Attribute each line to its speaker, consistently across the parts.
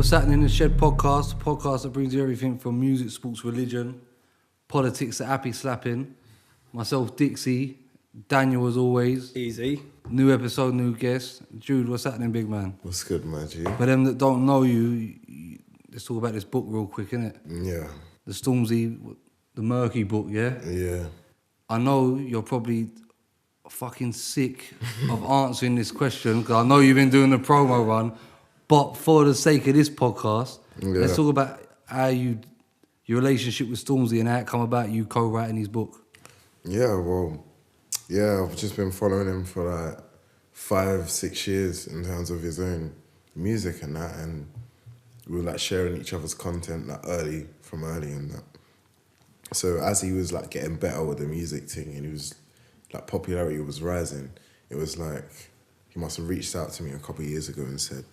Speaker 1: what's happening in the Shed podcast? A podcast that brings you everything from music, sports, religion, politics to happy slapping. Myself, Dixie, Daniel as always.
Speaker 2: Easy.
Speaker 1: New episode, new guest. Jude, what's happening, big man?
Speaker 3: What's good, my G?
Speaker 1: For them that don't know you, let's talk about this book real quick, innit?
Speaker 3: Yeah.
Speaker 1: The Stormzy, the MERKY book, yeah?
Speaker 3: Yeah.
Speaker 1: I know you're probably fucking sick of answering this question because I know you've been doing the promo run, but for the sake of this podcast, let's talk about how your relationship with Stormzy and how it come about you co-writing his book.
Speaker 3: Yeah, well, yeah, I've just been following him for like 5-6 years in terms of his own music and that, and we were like sharing each other's content like early and that. So as he was like getting better with the music thing and he was like popularity was rising, it was like he must have reached out to me a couple of years ago and said,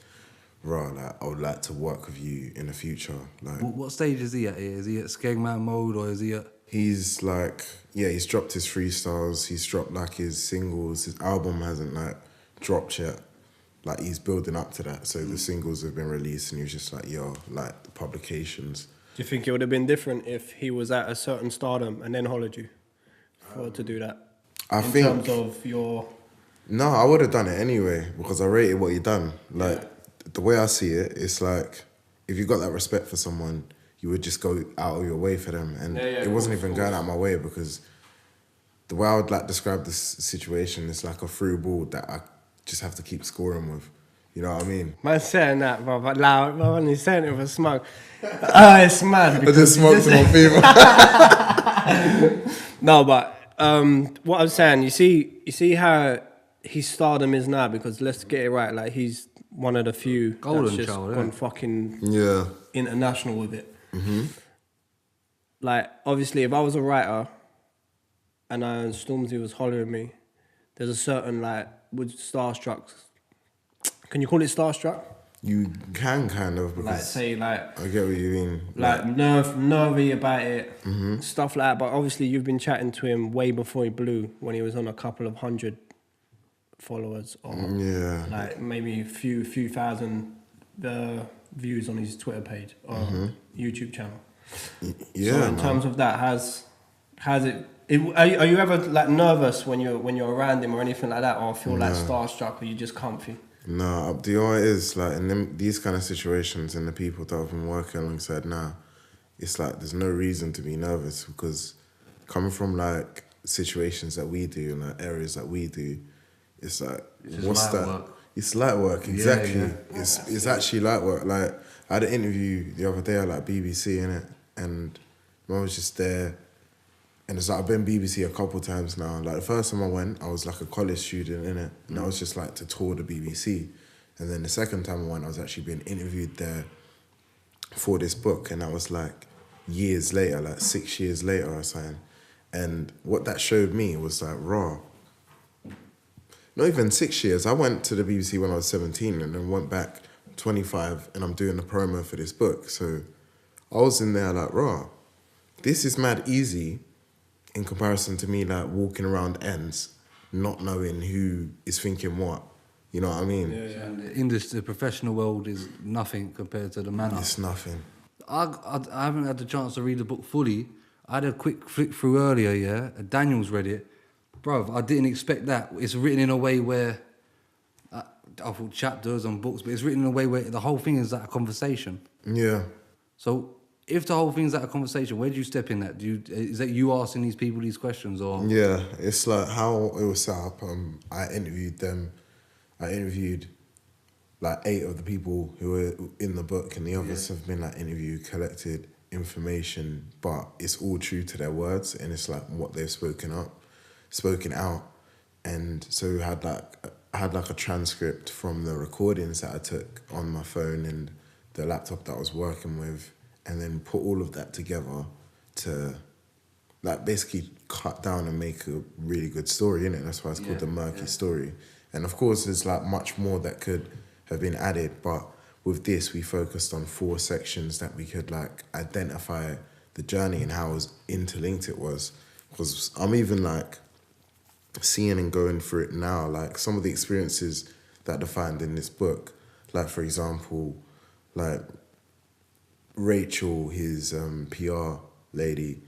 Speaker 3: "Rah, like I would like to work with you in the future." Like,
Speaker 1: what stage is he at here? Is he at Skegman mode or is he at?
Speaker 3: He's like, yeah, he's dropped his freestyles, he's dropped like his singles, his album hasn't like dropped yet. Like he's building up to that. So the singles have been released and he was just like, yo, like the publications.
Speaker 2: Do you think it would have been different if he was at a certain stardom and then hollered you to do that?
Speaker 3: I
Speaker 2: in
Speaker 3: think,
Speaker 2: terms of your...
Speaker 3: No, I would have done it anyway because I rated what he done. Like the way I see it, it's like if you got that respect for someone, you would just go out of your way for them. And it wasn't even going out of my way because the way I would like describe this situation is like a through ball that I just have to keep scoring with. You know what I mean?
Speaker 2: Man's saying that, bro, but loud, bro, and he's saying it with a smug. It's mad.
Speaker 3: I just smoked to my people.
Speaker 2: No, but what I'm saying, you see how his stardom is now, because let's get it right, like he's one of the few
Speaker 1: Golden
Speaker 2: that's just
Speaker 1: child,
Speaker 2: gone fucking international with it.
Speaker 3: Mm-hmm.
Speaker 2: Like, obviously, if I was a writer and Stormzy was hollering me, there's a certain, like, would starstruck... Can you call it starstruck?
Speaker 3: You can kind of because...
Speaker 2: Like, say, like...
Speaker 3: I get what you mean.
Speaker 2: Like, nervy about it, stuff like that. But obviously, you've been chatting to him way before he blew, when he was on a couple of 100 followers. Or like, maybe a few thousand views on his Twitter page or YouTube channel.
Speaker 3: Yeah,
Speaker 2: so in terms of that, has it... Are you ever like nervous when you're around him or anything like that, or feel like starstruck, or you just comfy?
Speaker 3: No, do you know what it is? Like in these kind of situations and the people that I've been working alongside now, it's like there's no reason to be nervous because coming from like situations that we do and like areas that we do, it's like what's that? Work. It's light work, exactly. Yeah. It's actually light work. Like I had an interview the other day at like BBC innit, and I was just there. And it's like, I've been BBC a couple times now. Like the first time I went, I was like a college student, innit? And I was just like to tour the BBC. And then the second time I went, I was actually being interviewed there for this book. And that was like years later, like 6 years later or something. And what that showed me was like, raw. Not even 6 years. I went to the BBC when I was 17 and then went back 25 and I'm doing the promo for this book. So I was in there like, raw, this is mad easy in comparison to me like walking around ends, not knowing who is thinking what. You know what I mean?
Speaker 1: Yeah. And the industry, the professional world is nothing compared to the manner.
Speaker 3: It's nothing.
Speaker 1: I haven't had the chance to read the book fully. I had a quick flick through earlier, yeah. Daniel's read it. Bro, I didn't expect that. It's written in a way where, I thought chapters on books, but it's written in a way where the whole thing is like a conversation. Yeah. So if the whole thing's like a conversation, where do you step in that? Is that you asking these people these questions, or?
Speaker 3: Yeah, it's like how it was set up. I interviewed them. I interviewed like 8 of the people who were in the book, and the others have been like interviewed, collected information, but it's all true to their words, and it's like what they've spoken out. And so I had like a transcript from the recordings that I took on my phone and the laptop that I was working with, and then put all of that together to like basically cut down and make a really good story, innit? That's why it's called the MERKY story. And of course there's like much more that could have been added, but with this we focused on 4 sections that we could like identify the journey and how interlinked it was. Because I'm even like seeing and going through it now, like some of the experiences that I defined in this book, like for example, like Rachel, his PR lady,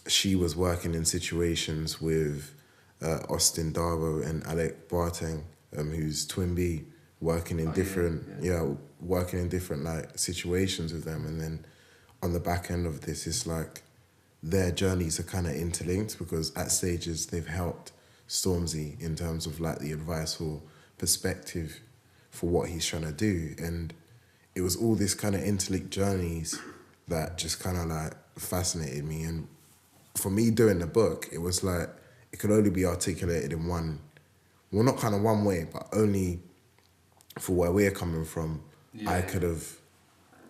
Speaker 3: she was working in situations with Austin Darbo and Alec Barteng, who's Twin B, working in working in different like situations with them, and then on the back end of this, it's like their journeys are kind of interlinked because at stages they've helped Stormzy in terms of like the advice or perspective for what he's trying to do, and it was all this kind of interlinked journeys that just kind of like fascinated me. And for me doing the book, it was like it could only be articulated in one, well, not kind of one way, but only for where we're coming from. I could have,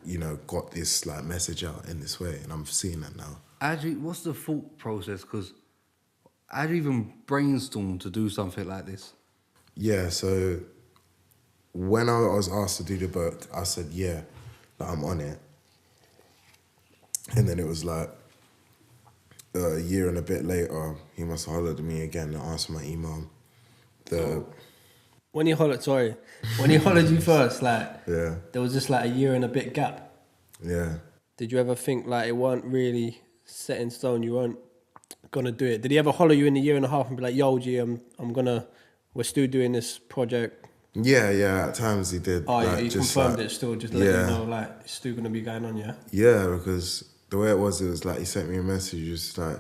Speaker 3: you know, got this like message out in this way, and I'm seeing that now.
Speaker 1: Actually, what's the thought process? Because how do you even brainstorm to do something like this?
Speaker 3: Yeah, so when I was asked to do the book, I said, yeah, like, I'm on it. And then it was like a year and a bit later, he must have hollered at me again and asked for my email.
Speaker 2: When he hollered you first, like,
Speaker 3: Yeah.
Speaker 2: there was just like a year and a bit gap.
Speaker 3: Yeah.
Speaker 2: Did you ever think like it weren't really set in stone, you weren't gonna do it? Did he ever holler you in a year and a half and be like, yo, G, we're still doing this project?
Speaker 3: Yeah, at times he did.
Speaker 2: Oh, yeah,
Speaker 3: like,
Speaker 2: he
Speaker 3: just
Speaker 2: confirmed
Speaker 3: like,
Speaker 2: it still, just let you know, like, it's still going to be going on, yeah?
Speaker 3: Yeah, because the way it was like he sent me a message, just like,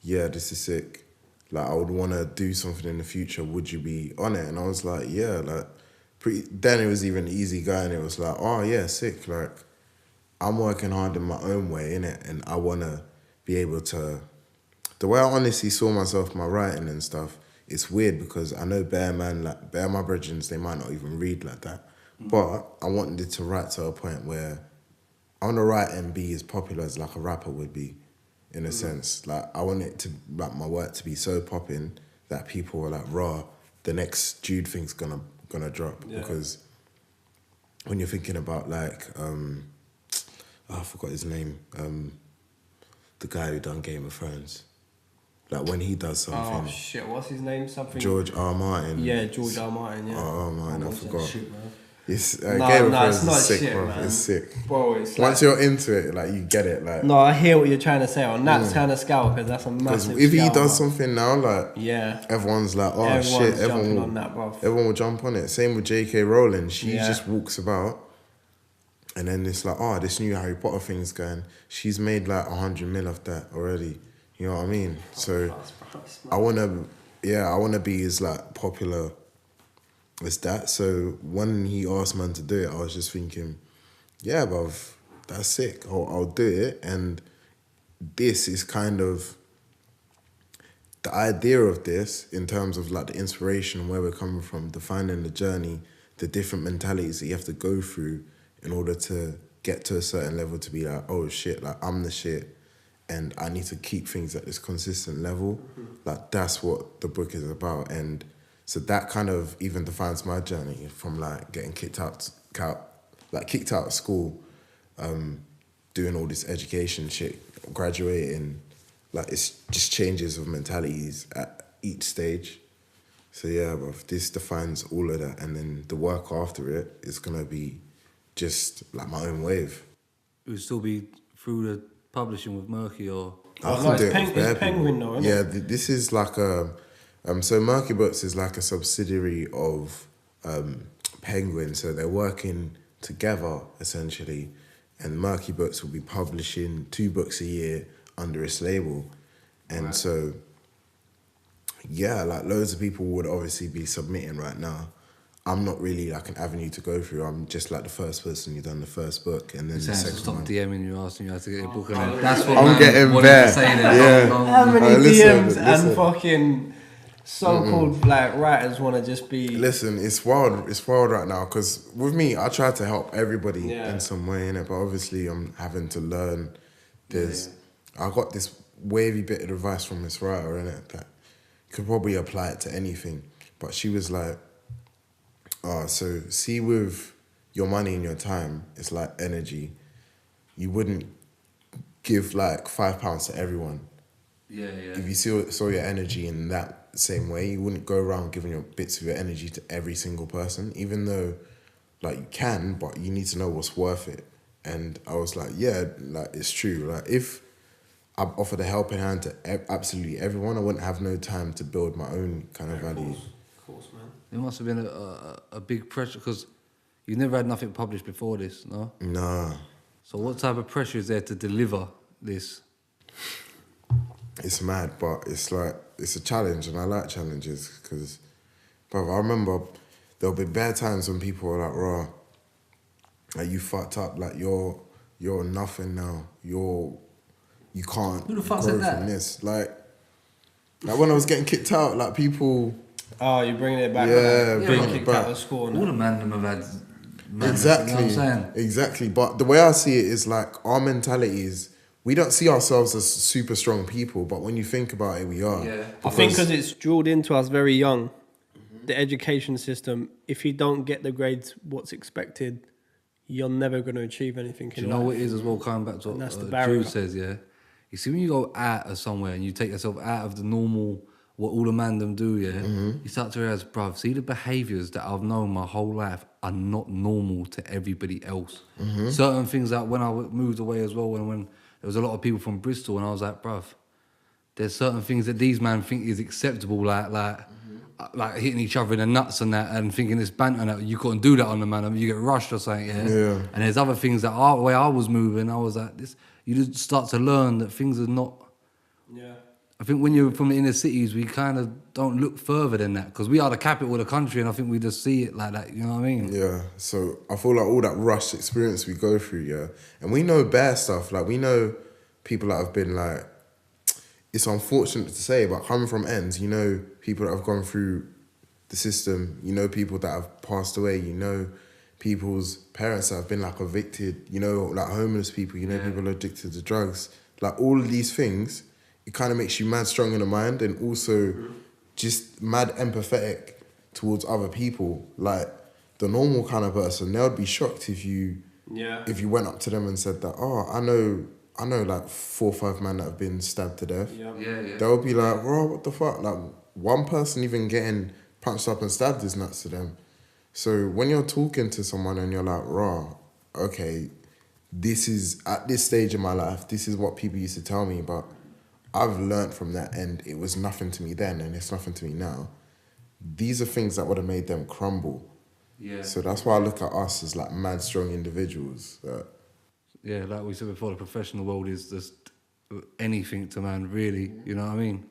Speaker 3: yeah, this is sick. Like, I would want to do something in the future. Would you be on it? And I was like, yeah, like, then it was even easy going. It was like, oh, yeah, sick. Like, I'm working hard in my own way, innit? And I want to be able to... The way I honestly saw myself, my writing and stuff, it's weird because I know bare my brethren, they might not even read like that. But I wanted to write to a point where I want to write and be as popular as like a rapper would be, in a sense. Like I want it to, like my work to be so popping that people are like, raw, the next Jude thing's gonna drop. Yeah. Because when you're thinking about like, I forgot his name, the guy who done Game of Thrones. Like when he does something.
Speaker 2: Oh shit, what's his name? Something.
Speaker 3: George R. Martin.
Speaker 2: Yeah, George R. Martin. Yeah.
Speaker 3: R. Martin, I forgot.
Speaker 2: Shit, man.
Speaker 3: It's Game of Thrones is sick,
Speaker 2: shit,
Speaker 3: bro.
Speaker 2: Man.
Speaker 3: It's sick.
Speaker 2: Bro, it's
Speaker 3: once you're into it, like you get it. Like
Speaker 2: no, I hear what you're trying to say on that kind of scale because that's a massive.
Speaker 3: If he
Speaker 2: scale,
Speaker 3: does something now, like
Speaker 2: yeah,
Speaker 3: everyone's like, oh
Speaker 2: everyone's
Speaker 3: shit, everyone will,
Speaker 2: on that, bro.
Speaker 3: Everyone will jump on it. Same with J.K. Rowling. She just walks about, and then it's like, oh, this new Harry Potter thing's going. She's made like 100 mil of that already. You know what I mean? So I wanna be as like popular as that. So when he asked man to do it, I was just thinking, yeah, bruv, that's sick. I'll do it. And this is kind of the idea of this in terms of like the inspiration, where we're coming from, defining the journey, the different mentalities that you have to go through in order to get to a certain level to be like, oh shit, like I'm the shit. And I need to keep things at this consistent level. Like that's what the book is about. And so that kind of even defines my journey from like getting kicked out of school, doing all this education shit, graduating. Like it's just changes of mentalities at each stage. So yeah, bro, this defines all of that. And then the work after it is gonna be just like my own wave.
Speaker 1: It would still be through the publishing with MERKY or...
Speaker 2: It's Penguin though, isn't
Speaker 3: it? Yeah, this is like a... so MERKY Books is like a subsidiary of Penguin, so they're working together, essentially, and MERKY Books will be publishing 2 books a year under its label. And so, yeah, like loads of people would obviously be submitting right now. I'm not really like an avenue to go through. I'm just like the first person who done the first book, and then the second
Speaker 1: stop
Speaker 3: one.
Speaker 1: DMing you, asking you how to get your book, and then that's what
Speaker 3: I'm getting there.
Speaker 1: Yeah.
Speaker 2: How many DMs and fucking so-called like writers want to just be?
Speaker 3: Listen, it's wild. It's wild right now because with me, I try to help everybody in some way, innit? But obviously, I'm having to learn this. Yeah. I got this wavy bit of advice from this writer, innit, that you could probably apply it to anything. But she was like, so see with your money and your time, it's like energy. You wouldn't give like £5 to everyone.
Speaker 1: Yeah.
Speaker 3: If you saw your energy in that same way, you wouldn't go around giving your bits of your energy to every single person, even though like you can, but you need to know what's worth it. And I was like, yeah, like it's true. Like if I offered a helping hand to absolutely everyone, I wouldn't have no time to build my own kind of value.
Speaker 2: Of course, man.
Speaker 1: It must have been a big pressure because you never had nothing published before this, no?
Speaker 3: Nah.
Speaker 1: So what type of pressure is there to deliver this?
Speaker 3: It's mad, but it's like, it's a challenge, and I like challenges because, bro, I remember there'll be bad times when people are like, raw, like you fucked up, like you're nothing now. You can't
Speaker 1: Who the fuck
Speaker 3: grow
Speaker 1: said that?
Speaker 3: from this. Like when I was getting kicked out, like people.
Speaker 2: Oh, you're bringing it back.
Speaker 3: Yeah,
Speaker 2: like,
Speaker 3: bringing
Speaker 2: being
Speaker 3: it
Speaker 2: kicked
Speaker 3: back.
Speaker 2: out of school.
Speaker 1: All the man them have had madness,
Speaker 3: Exactly.
Speaker 1: you know what I'm saying?
Speaker 3: Exactly. But the way I see it is like our mentality is we don't see ourselves as super strong people, but when you think about it, we are.
Speaker 1: Yeah.
Speaker 2: I think because it's drilled into us very young, the education system, if you don't get the grades what's expected, you're never going to achieve anything
Speaker 1: Do
Speaker 2: in
Speaker 1: you know
Speaker 2: life.
Speaker 1: what it is as well, coming back to
Speaker 2: And that's the
Speaker 1: what
Speaker 2: barrier.
Speaker 1: Jude says, yeah? You see, when you go out of somewhere and you take yourself out of the normal, what all the man them do, yeah? You start to realize, bruv, see the behaviours that I've known my whole life are not normal to everybody else. Certain things that when I moved away as well, when there was a lot of people from Bristol, and I was like, bruv, there's certain things that these men think is acceptable, like hitting each other in the nuts and that, and thinking it's banter and that. You couldn't do that on the man. I mean, you get rushed or something, yeah? And there's other things that the way I was moving, I was like, this. You just start to learn that things are not.
Speaker 2: Yeah.
Speaker 1: I think when you're from the inner cities, we kind of don't look further than that because we are the capital of the country, and I think we just see it like that. You know what I mean?
Speaker 3: Yeah, so I feel like all that rush experience we go through, yeah, and we know bare stuff. Like we know people that have been like, it's unfortunate to say, but coming from ends, you know, people that have gone through the system, you know, people that have passed away, you know, people's parents that have been like evicted, you know, like homeless people, you know, people addicted to drugs, like all of these things. It kind of makes you mad strong in the mind and also just mad empathetic towards other people. Like the normal kind of person, they would be shocked if you went up to them and said that, oh, I know like 4 or 5 men that have been stabbed to death.
Speaker 1: Yeah.
Speaker 3: They would be like, bro, what the fuck? Like one person even getting punched up and stabbed is nuts to them. So when you're talking to someone and you're like, raw, okay, this is at this stage in my life, this is what people used to tell me, but I've learned from that, and it was nothing to me then, and it's nothing to me now. These are things that would have made them crumble.
Speaker 1: Yeah.
Speaker 3: So that's why I look at us as like mad strong individuals.
Speaker 1: Yeah, like we said before, the professional world is just anything to man, really. You know what I mean?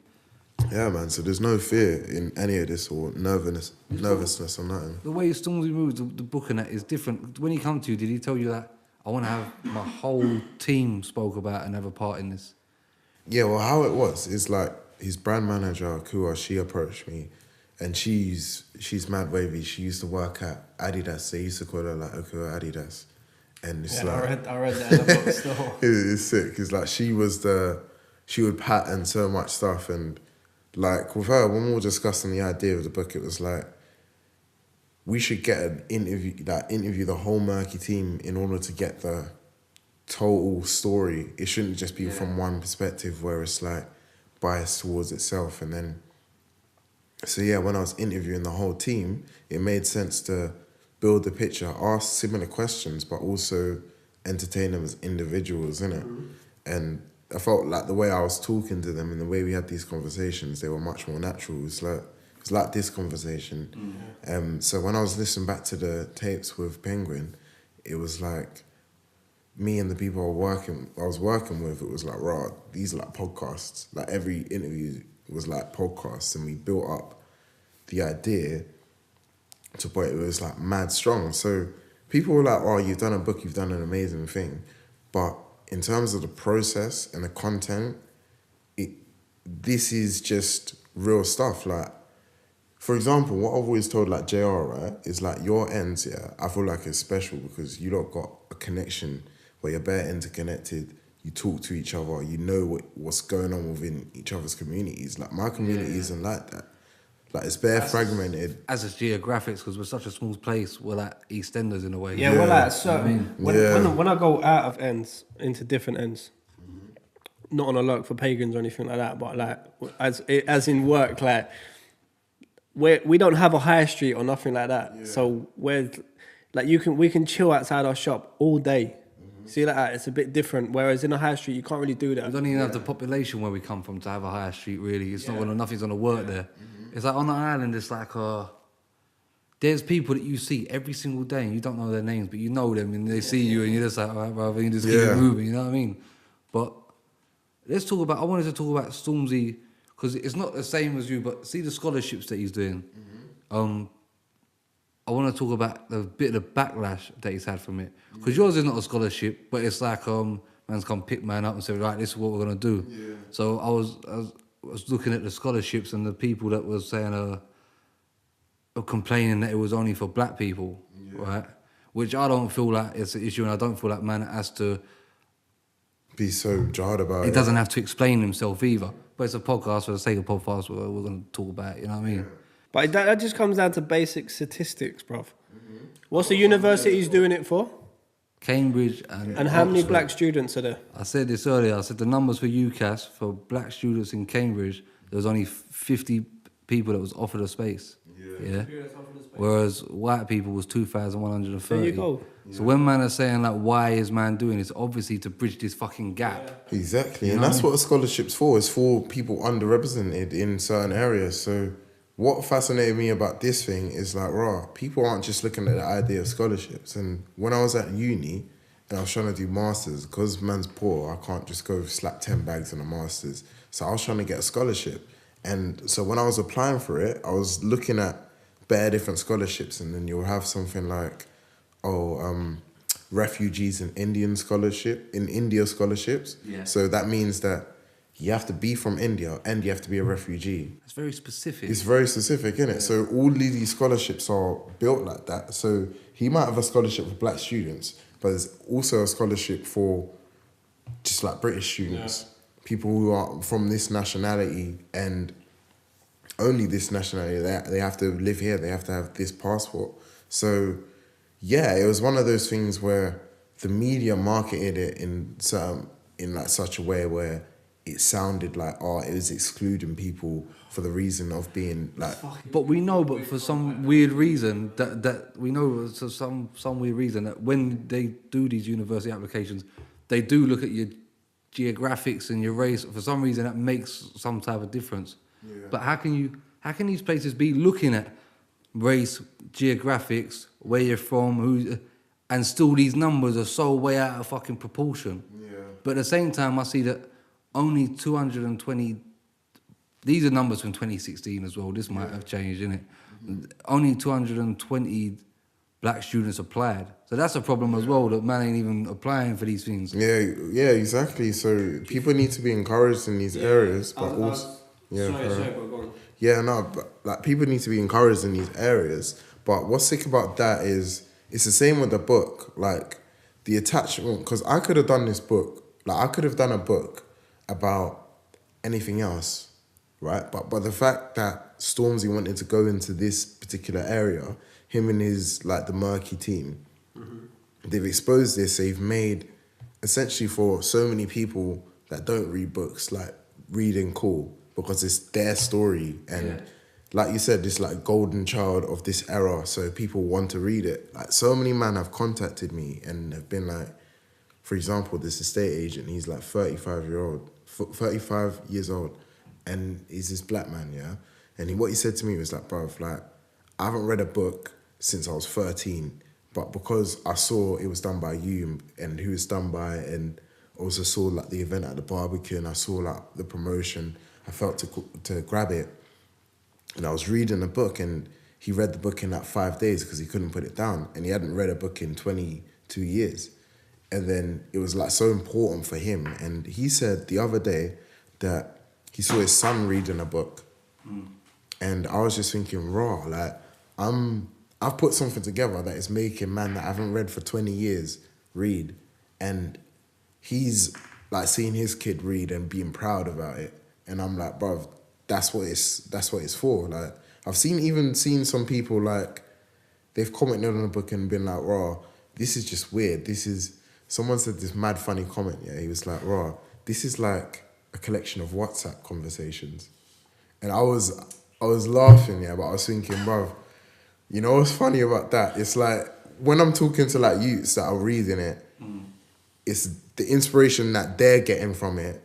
Speaker 3: Yeah, man. So there's no fear in any of this or nervousness or nothing.
Speaker 1: The way Stormzy moves, the book and that is different. When he come to you, did he tell you that I want to have my whole team spoke about and have a part in this?
Speaker 3: Yeah, well, how it was is like his brand manager, Kua, she approached me, and she's mad wavy. She used to work at Adidas. They used to call her like Kua Adidas, and it's like
Speaker 2: I read that in the book still.
Speaker 3: it's sick. It's like she would patent so much stuff, and like with her, when we were discussing the idea of the book, it was like we should get an interview the whole MERKY team in order to get the total story. It shouldn't just be from one perspective where it's like biased towards itself. And then so yeah, when I was interviewing the whole team, it made sense to build the picture, ask similar questions, but also entertain them as individuals, innit? And I felt like the way I was talking to them and the way we had these conversations, they were much more natural. It's like this conversation. So when I was listening back to the tapes with Penguin, it was like me and the people I was working with, it was like, raw, these are like podcasts. Like every interview was like podcasts, and we built up the idea to a point where it was like mad strong. So people were like, oh, you've done a book, you've done an amazing thing. But in terms of the process and the content, this is just real stuff. Like, for example, what I've always told like JR, right, is like your ends, yeah, I feel like it's special because you lot got a connection where you're bare interconnected, you talk to each other, you know what's going on within each other's communities. Like my community isn't like that. Like it's bare fragmented.
Speaker 1: As it's geographics, because we're such a small place, we're like EastEnders in a way.
Speaker 2: Yeah, we're like certain. When I go out of ends into different ends, not on a lurk for pagans or anything like that, but like as in work, like we don't have a high street or nothing like that. So we're like we can chill outside our shop all day. See that? It's a bit different. Whereas in a high street, you can't really do that.
Speaker 1: We don't even have the population where we come from to have a high street, really. It's not gonna, nothing's gonna work there. It's like on an island, it's like, there's people that you see every single day and you don't know their names, but you know them and they see you and you're just like, all right, brother, you just keep it moving, you know what I mean? But I wanted to talk about Stormzy, because it's not the same as you, but see the scholarships that he's doing. I want to talk about the bit of the backlash that he's had from it. Because yours is not a scholarship, but it's like, man's come pick man up and said, right, this is what we're going to do. Yeah. So I was looking at the scholarships and the people that was saying, complaining that it was only for black people, right? Which I don't feel like it's an issue, and I don't feel like man has to
Speaker 3: be so jarred about it.
Speaker 1: He doesn't have to explain himself either. But it's a podcast, for the sake of podcast, we're going to talk about it, you know what I mean?
Speaker 2: But that just comes down to basic statistics, bruv. What's the universities doing it for?
Speaker 1: Cambridge and
Speaker 2: how many
Speaker 1: Oxford.
Speaker 2: Black students are there?
Speaker 1: I said this earlier. I said the numbers for UCAS, for black students in Cambridge, there was only 50 people that was offered a space. Yeah. Whereas white people was 2,130.
Speaker 2: There you go.
Speaker 1: So when man are saying like, why is man doing this? Obviously to bridge this fucking gap.
Speaker 3: Exactly, and that's what a scholarship's for. It's for people underrepresented in certain areas. So what fascinated me about this thing is like, people aren't just looking at the idea of scholarships. And when I was at uni and I was trying to do masters, because man's poor, I can't just go slap 10 bags on a masters. So I was trying to get a scholarship. And so when I was applying for it, I was looking at bare different scholarships, and then you'll have something like, refugees in India scholarships. Yeah. So that means that you have to be from India and you have to be a refugee.
Speaker 1: It's very specific.
Speaker 3: It's very specific, isn't it? Yeah. So all of these scholarships are built like that. So he might have a scholarship for black students, but there's also a scholarship for just like British students. Yeah. People who are from this nationality and only this nationality. They have to live here. They have to have this passport. So yeah, it was one of those things where the media marketed it in like such a way where it sounded like, it was excluding people for the reason of being like.
Speaker 1: But we know, but for some weird reason that we know, so some weird reason that when they do these university applications, they do look at your geographics and your race. For some reason, that makes some type of difference. Yeah. But how can these places be looking at race, geographics, where you're from, and still these numbers are so way out of fucking proportion? Yeah. But at the same time, I see that only 220. These are numbers from 2016 as well. This might have changed, innit? Mm-hmm. Only 220 black students applied. So that's a problem as well, that man ain't even applying for these things.
Speaker 3: Yeah, exactly. So people need to be encouraged in these areas, but also. But like people need to be encouraged in these areas. But what's sick about that is it's the same with the book. Like the attachment, because I could have done this book. Like I could have done a book about anything else, right? But the fact that Stormzy wanted to go into this particular area, him and his like the MERKY team, they've exposed this. They've made essentially for so many people that don't read books, like reading cool. Because it's their story, and like you said, this like golden child of this era, so people want to read it. Like so many men have contacted me and have been like, for example, this estate agent, he's like 35 years old, and he's this black man, yeah? And what he said to me was like, bruv, like, I haven't read a book since I was 13, but because I saw it was done by you and who it's done by, and also saw like the event at the barbecue, and I saw like the promotion, I felt to grab it, and I was reading the book, and he read the book in like 5 days because he couldn't put it down, and he hadn't read a book in 22 years. And then it was like so important for him. And he said the other day that he saw his son reading a book. And I was just thinking, like I've put something together that is making man that I haven't read for 20 years read. And he's like seeing his kid read and being proud about it. And I'm like, bruv, that's what it's for. Like I've seen some people like they've commented on the book and been like, this is just weird. Someone said this mad funny comment, yeah. He was like, this is like a collection of WhatsApp conversations. And I was laughing, yeah, but I was thinking, bruv, you know what's funny about that? It's like when I'm talking to like youths that are reading it, it's the inspiration that they're getting from it.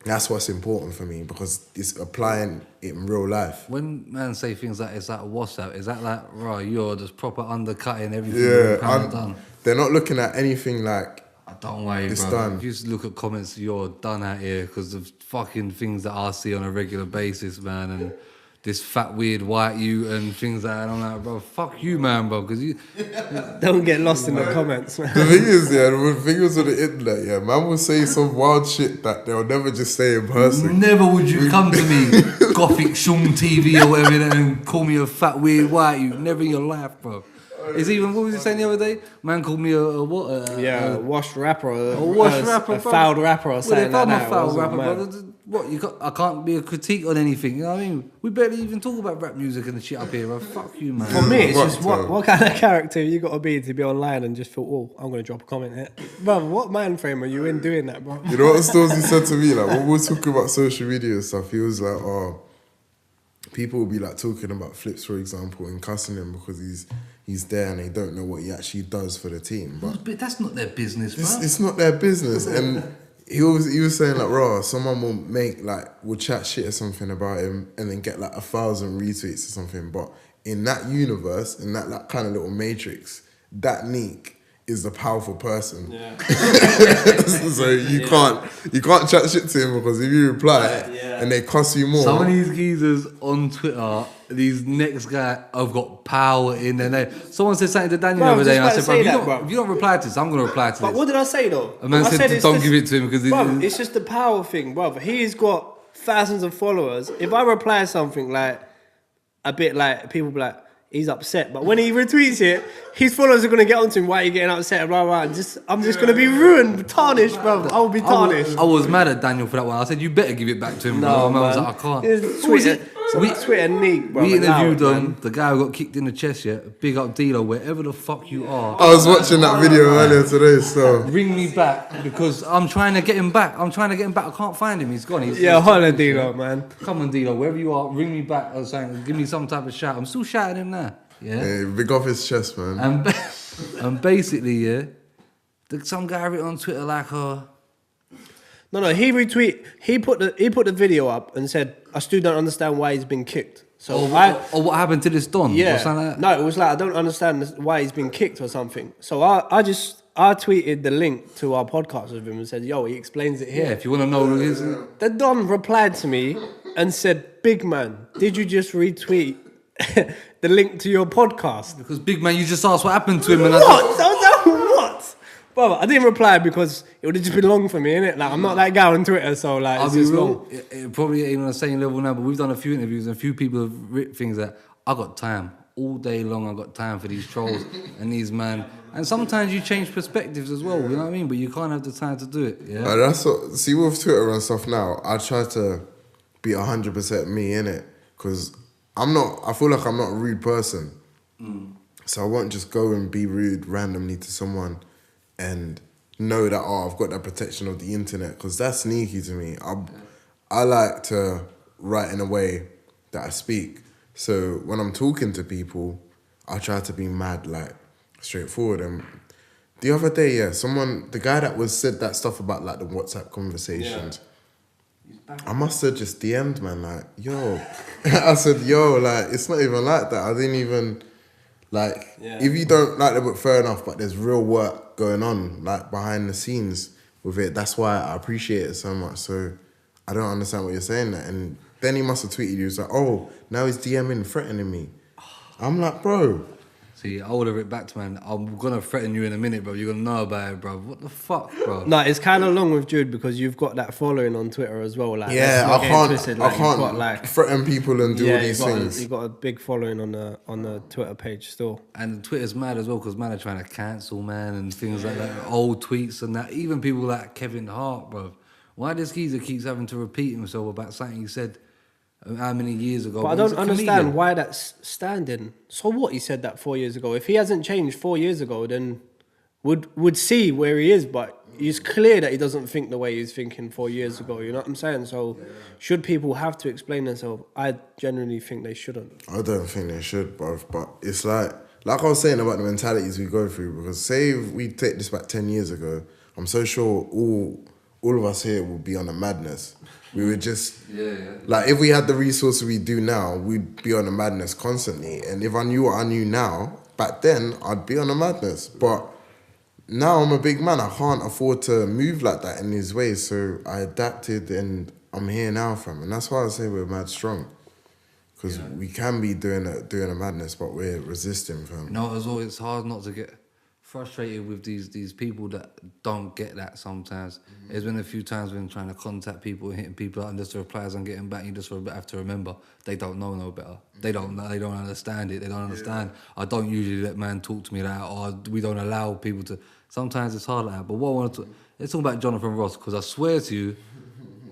Speaker 3: That's what's important for me because it's applying it in real life.
Speaker 1: When man say things like it's like WhatsApp, is that like, right, you're just proper undercutting everything
Speaker 3: Yeah,
Speaker 1: done?
Speaker 3: they're not looking at anything like
Speaker 1: Don't worry,
Speaker 3: it's
Speaker 1: bro.
Speaker 3: done.
Speaker 1: If you just look at comments, you're done out here because of fucking things that I see on a regular basis, man. And this fat, weird white you and things like that. And I'm like, bro, fuck you, man, bro. Because you...
Speaker 2: Don't get lost in the comments, man.
Speaker 3: The thing is, yeah, the thing is on the internet, yeah, man will say some wild shit that they'll never just say in person.
Speaker 1: Never would you come to me, Gothic Shum TV or whatever, and call me a fat, weird white you. Never in your life, bro. It's even, what was he saying the other day? Man called me a what?
Speaker 2: A washed rapper.
Speaker 1: A washed rapper,
Speaker 2: a
Speaker 1: bro.
Speaker 2: fouled rapper or something
Speaker 1: Well, if
Speaker 2: like
Speaker 1: I'm
Speaker 2: that.
Speaker 1: a foul rapper, brother, what? I can't be a critique on anything. You know what I mean? We barely even talk about rap music and the shit up here, bro. Fuck you, man.
Speaker 2: For me, it's
Speaker 3: What,
Speaker 2: just what kind of character you got to be online and just feel, oh, I'm going to drop a comment here. Bro, what mind frame are you in doing that, bro?
Speaker 3: You know what Stormzy said to me? Like, when we were talking about social media and stuff, he was like, oh, people will be like talking about Flips, for example, and cussing him because he's there and they don't know what he actually does for the team.
Speaker 1: But that's not their business, bro.
Speaker 3: It's not their business. And he was saying like, raw, someone will chat shit or something about him and then get like 1,000 retweets or something. But in that universe, in that like, kind of little matrix, that Neek is the powerful person. Yeah. So you can't chat shit to him because if you reply and they cuss you more.
Speaker 1: Some of these geezers on Twitter, these next guy have got power in their name. Someone said something to Daniel the other day and I said, bro, if you don't reply to this, I'm going to reply to this.
Speaker 2: But what did I say though?
Speaker 1: A man said don't give it to him because
Speaker 2: it's just the power thing, brother. He's got thousands of followers. If I reply something like a bit like people be like, he's upset, but when he retweets it, his followers are gonna get onto him. Why are you getting upset? Blah blah. I'm just gonna be ruined, tarnished, bro. I will be tarnished.
Speaker 1: I was mad at Daniel for that one. I said you better give it back to him.
Speaker 2: No, man.
Speaker 1: I was like, I can't.
Speaker 2: Twitter Neek, bro.
Speaker 1: We interviewed the guy who got kicked in the chest. Yeah, big up D-Lo, wherever the fuck you are.
Speaker 3: I was watching that video earlier today, so
Speaker 1: ring me back because I'm trying to get him back. I can't find him. He's gone.
Speaker 2: Holla D-Lo, man.
Speaker 1: Come on, D-Lo, wherever you are, ring me back or something. Give me some type of shout. I'm still shouting him now. Yeah,
Speaker 3: hey, big off his chest, man.
Speaker 1: And basically, yeah, some guy written on Twitter like,
Speaker 2: No, he retweet. He put the video up and said, I still don't understand why he's been kicked. So
Speaker 1: or what happened to this Don?
Speaker 2: Yeah.
Speaker 1: Or something like that?
Speaker 2: No, it was like I don't understand why he's been kicked or something. So I tweeted the link to our podcast with him and said, yo, he explains it here.
Speaker 1: Yeah, if you want to know who it is.
Speaker 2: The Don replied to me and said, big man, did you just retweet the link to your podcast?
Speaker 1: Because big man, you just asked what happened to him. And
Speaker 2: What? Brother, I didn't reply because it would have just been long for me, innit? Like, I'm not that guy on Twitter, so like,
Speaker 1: I'll
Speaker 2: it's
Speaker 1: be
Speaker 2: just
Speaker 1: real.
Speaker 2: long.
Speaker 1: It probably ain't on the same level now, but we've done a few interviews and a few people have written things that I got time. All day long, I got time for these trolls and these man. And sometimes you change perspectives as well, you know what I mean? But you can't have the time to do it, yeah?
Speaker 3: That's what, see, with Twitter and stuff now, I try to be 100% me, innit? Because I feel like I'm not a rude person. So I won't just go and be rude randomly to someone and know that, I've got that protection of the internet, because that's sneaky to me. I like to write in a way that I speak. So when I'm talking to people, I try to be mad, like, straightforward. And the other day, the guy that said that stuff about like the WhatsApp conversations, I must have just DM'd, man, like, yo. I said, yo, like, it's not even like that. I didn't even, like, if you don't like the book, fair enough, but there's real work going on, like, behind the scenes with it. That's why I appreciate it so much. So I don't understand what you're saying there. And then he must have tweeted you, he was like, oh, now he's DMing, threatening me. I'm like, bro.
Speaker 1: See, I would have written back to man, I'm going to threaten you in a minute, bro. You're going to know about it, bro. What the fuck, bro?
Speaker 2: No, it's kind of long with Jude because you've got that following on Twitter as well. Like,
Speaker 3: I can't threaten people and do all these things.
Speaker 2: You've got a big following on the Twitter page still.
Speaker 1: And Twitter's mad as well because man are trying to cancel, man, and things like that. Old tweets and that. Even people like Kevin Hart, bro. Why this geezer keeps having to repeat himself about something he said how many years ago?
Speaker 2: But I don't understand why that's standing. So what, he said that 4 years ago? If he hasn't changed 4 years ago, then would see where he is, but it's clear that he doesn't think the way he was thinking 4 years ago, you know what I'm saying? So should people have to explain themselves? I genuinely think they shouldn't.
Speaker 3: I don't think they should, bruv, but it's like I was saying about the mentalities we go through, because say if we take this back 10 years ago, I'm so sure all of us here would be on a madness. We would just, like, if we had the resources we do now, we'd be on a madness constantly. And if I knew what I knew now, back then, I'd be on a madness. But now I'm a big man. I can't afford to move like that in these ways. So I adapted and I'm here now, fam. And that's why I say we're mad strong. Because we can be doing a madness, but we're resisting, fam.
Speaker 1: No, as well, it's hard not to get frustrated with these people that don't get that sometimes. There's been a few times when trying to contact people, hitting people out, and just the replies I'm getting back, you just have to remember they don't know no better. They don't know, they don't understand it, they don't understand. I don't usually let man talk to me like that, or we don't allow people to. Sometimes it's hard like that. But what I want to let's talk about Jonathon Ross, because I swear to you,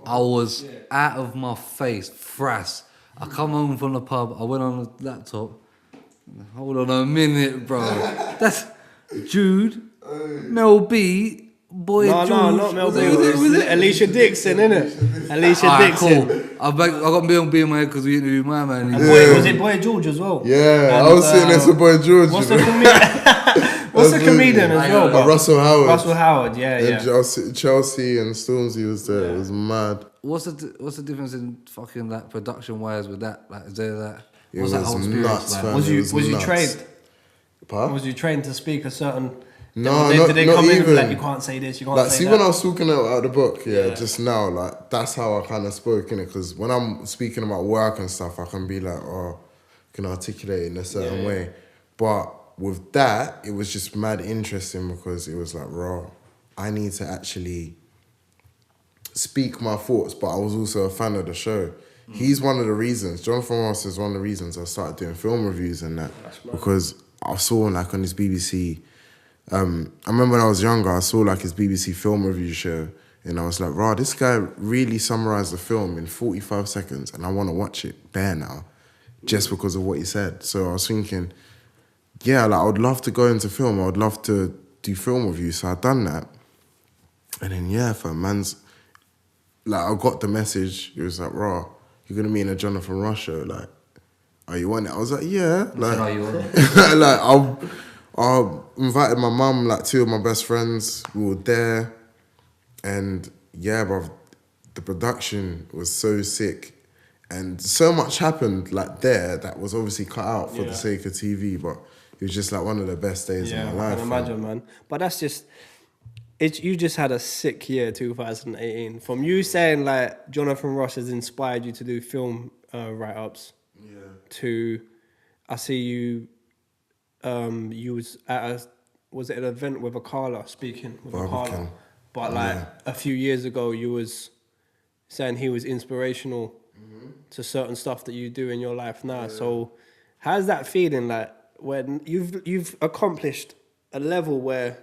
Speaker 1: I was out of my face, frass. I come home from the pub, I went on the laptop. Hold on a minute, bro. That's Jude, Mel B, Boy George.
Speaker 2: No, not Mel B. Was it Alicia Dixon, innit? Alicia Dixon.
Speaker 1: Cool. I got Mel B in my head because we interviewed my man.
Speaker 2: Was it Boy George as well?
Speaker 3: Yeah, and I was sitting next to Boy George.
Speaker 2: What's the comedian as well?
Speaker 3: Russell Howard.
Speaker 2: Russell Howard, yeah.
Speaker 3: Chelsea and Stormzy was there. It was mad.
Speaker 1: What's the difference in fucking like production wise with that? Like, is there that?
Speaker 3: It
Speaker 1: What's
Speaker 3: was
Speaker 1: that whole
Speaker 3: nuts,
Speaker 1: like?
Speaker 3: fam.
Speaker 2: Was you
Speaker 3: nuts.
Speaker 2: trained?
Speaker 3: Pardon?
Speaker 2: Was you trained to speak a certain?
Speaker 3: No,
Speaker 2: did they
Speaker 3: not
Speaker 2: come in
Speaker 3: even.
Speaker 2: like you can't say this, you can't
Speaker 3: Like,
Speaker 2: say
Speaker 3: see,
Speaker 2: that?
Speaker 3: when I was talking out the book, just now, like, that's how I kind of spoke, innit? Because when I'm speaking about work and stuff, I can be like, can articulate it in a certain way. But with that, it was just mad interesting because it was like, raw. I need to actually speak my thoughts, but I was also a fan of the show. He's one of the reasons, Jonathon Ross is one of the reasons I started doing film reviews and that. Because I saw like on his BBC, I remember when I was younger, I saw like his BBC film review show and I was like, wow, this guy really summarised the film in 45 seconds and I want to watch it bare now just because of what he said. So I was thinking, yeah, like I would love to go into film. I would love to do film reviews. So I'd done that. And then, fam, man's, like I got the message. It was like, raw, you're going to be in a Jonathon Ross show. Like, are you on it? I was like, yeah. Like,
Speaker 1: are you on it?
Speaker 3: like I invited my mum, like two of my best friends. We were there. And yeah, bruv, the production was so sick. And so much happened like there that was obviously cut out for the sake of TV, but it was just like one of the best days of my life.
Speaker 2: I can imagine, man. But that's just, you just had a sick year, 2018. From you saying like Jonathon Ross has inspired you to do film write-ups to, I see you, you was at was it an event with Akala, speaking with Akala? But like a few years ago, you was saying he was inspirational to certain stuff that you do in your life now. So how's that feeling like when you've accomplished a level where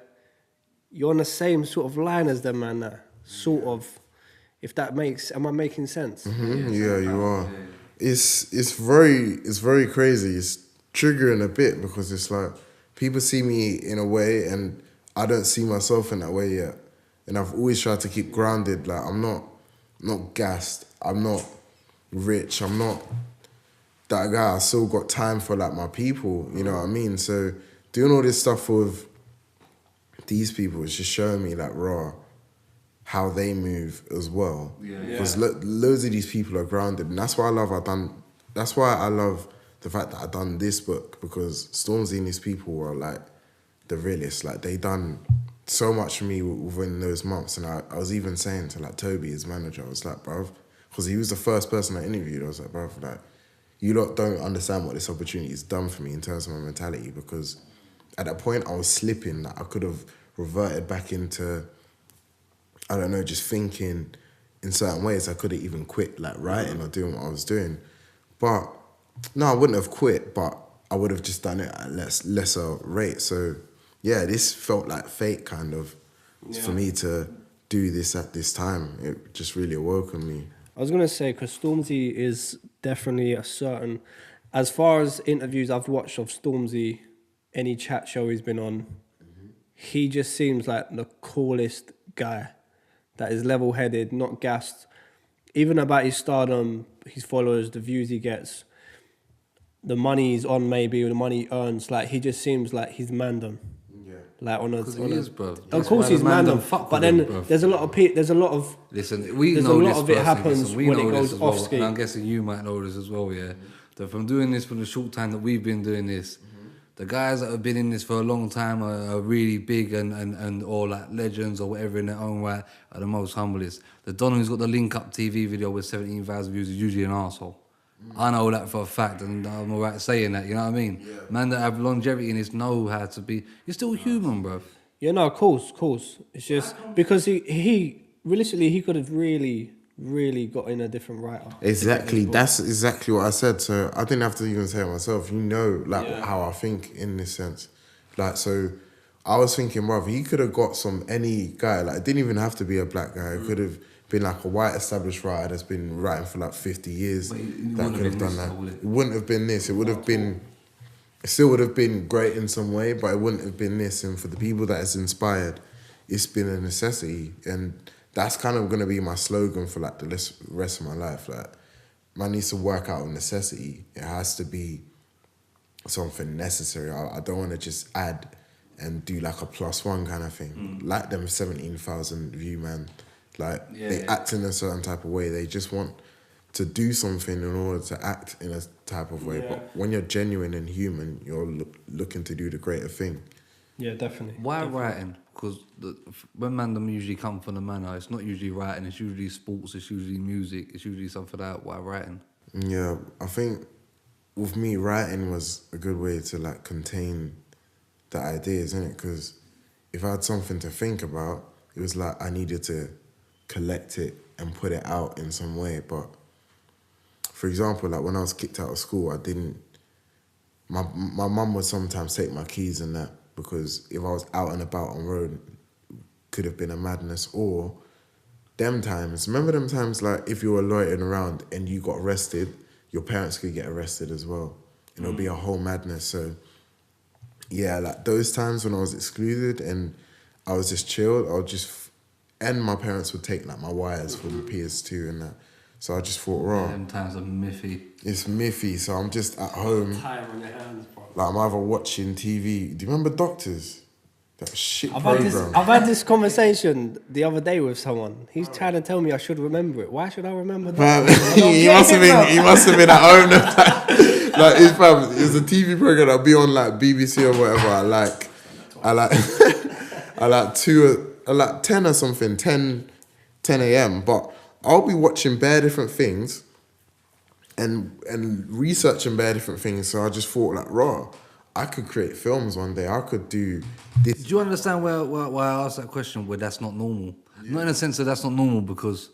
Speaker 2: you're on the same sort of line as them man now? Sort of, if that makes, am I making sense?
Speaker 3: Yeah, you are. It's very crazy. It's triggering a bit because it's like people see me in a way and I don't see myself in that way yet. And I've always tried to keep grounded. Like I'm not gassed. I'm not rich. I'm not that guy. I still got time for like my people. You know what I mean? So doing all this stuff with these people is just showing me like raw how they move as well. Because loads of these people are grounded, and that's why I love That's why I love the fact that I done this book, because Stormzy and these people were like the realists. Like they done so much for me within those months, and I was even saying to like Toby, his manager, I was like, bruv, because he was the first person I interviewed. I was like, bruv, like you lot don't understand what this opportunity has done for me in terms of my mentality, because at that point I was slipping. Like I could have reverted back into, I don't know, just thinking in certain ways. I could have even quit like writing or doing what I was doing. But no, I wouldn't have quit, but I would have just done it at lesser rate. So yeah, this felt like fate kind of for me to do this at this time. It just really awoke in me.
Speaker 2: I was going to say, because Stormzy is definitely a certain, as far as interviews I've watched of Stormzy, any chat show he's been on, he just seems like the coolest guy that is level-headed, not gassed. Even about his stardom, his followers, the views he gets, the money he's on maybe, or the money he earns, like he just seems like he's mandem. like on a.
Speaker 1: Because he is, bro.
Speaker 2: Of
Speaker 1: That's
Speaker 2: course
Speaker 1: why
Speaker 2: he's
Speaker 1: the man
Speaker 2: man,
Speaker 1: don't fuck
Speaker 2: but
Speaker 1: with him,
Speaker 2: then
Speaker 1: bro.
Speaker 2: there's a lot of.
Speaker 1: Listen, we
Speaker 2: There's
Speaker 1: know
Speaker 2: a lot
Speaker 1: this
Speaker 2: of it
Speaker 1: person,
Speaker 2: happens
Speaker 1: listen, we
Speaker 2: when
Speaker 1: know
Speaker 2: it
Speaker 1: this
Speaker 2: goes
Speaker 1: as well,
Speaker 2: off ski.
Speaker 1: and I'm guessing you might know this as well, yeah. That from doing this for the short time that we've been doing this, the guys that have been in this for a long time are really big and or like legends or whatever in their own right are the most humblest. The Don who's got the link up TV video with 17,000 views is usually an arsehole. I know that for a fact, and I'm alright saying that, you know what I mean? Yeah. Man that have longevity in this know how to be. You're still human, bruv.
Speaker 2: Yeah, no, of course. It's just because he realistically he could have really got in a different writer.
Speaker 3: Exactly, that's exactly what I said. So I didn't have to even say it myself. You know, like how I think in this sense. Like, so I was thinking, bruv, he could have got any guy. Like, it didn't even have to be a black guy. It could have been like a white established writer that's been writing for like 50 years. That could have done that. It wouldn't have been this. It would have been. It still would have been great in some way, but it wouldn't have been this. And for the people that it's inspired, it's been a necessity. And that's kind of going to be my slogan for like the rest of my life. Like, man needs to work out of necessity. It has to be something necessary. I don't want to just add and do like a +1 kind of thing. Like them 17,000 view man. Like they act in a certain type of way. They just want to do something in order to act in a type of way. But when you're genuine and human, you're looking to do the greater thing.
Speaker 2: Yeah, definitely.
Speaker 1: Why writing? Because when man them usually come from the manor, it's not usually writing, it's usually sports, it's usually music, it's usually something like that. Why writing?
Speaker 3: Yeah, I think with me, writing was a good way to like contain the ideas, innit? Because if I had something to think about, it was like I needed to collect it and put it out in some way. But for example, like when I was kicked out of school, my mum would sometimes take my keys and that, because if I was out and about on road, could have been a madness. Or remember them times like if you were loitering around and you got arrested, your parents could get arrested as well. And it'll be a whole madness. So yeah, like those times when I was excluded and I was just chilled, and my parents would take like my wires from PS2 and that. So I just thought, raw.
Speaker 1: Them times are miffy.
Speaker 3: It's miffy, so I'm just at home.
Speaker 2: Time on your hands, bro.
Speaker 3: Like I'm either watching TV. Do you remember Doctors? That shit
Speaker 2: I've
Speaker 3: program.
Speaker 2: had this conversation the other day with someone. He's trying to tell me I should remember it. Why should I remember that?
Speaker 3: He must have been at home. Like it was a TV program that'll be on like BBC or whatever. I like 10 or something, 10 a.m. But I'll be watching bare different things and researching bare different things. So I just thought like, raw, I could create films one day. I could do this.
Speaker 1: Do you understand why I asked that question, where that's not normal? Yeah. Not in the sense that that's not normal, because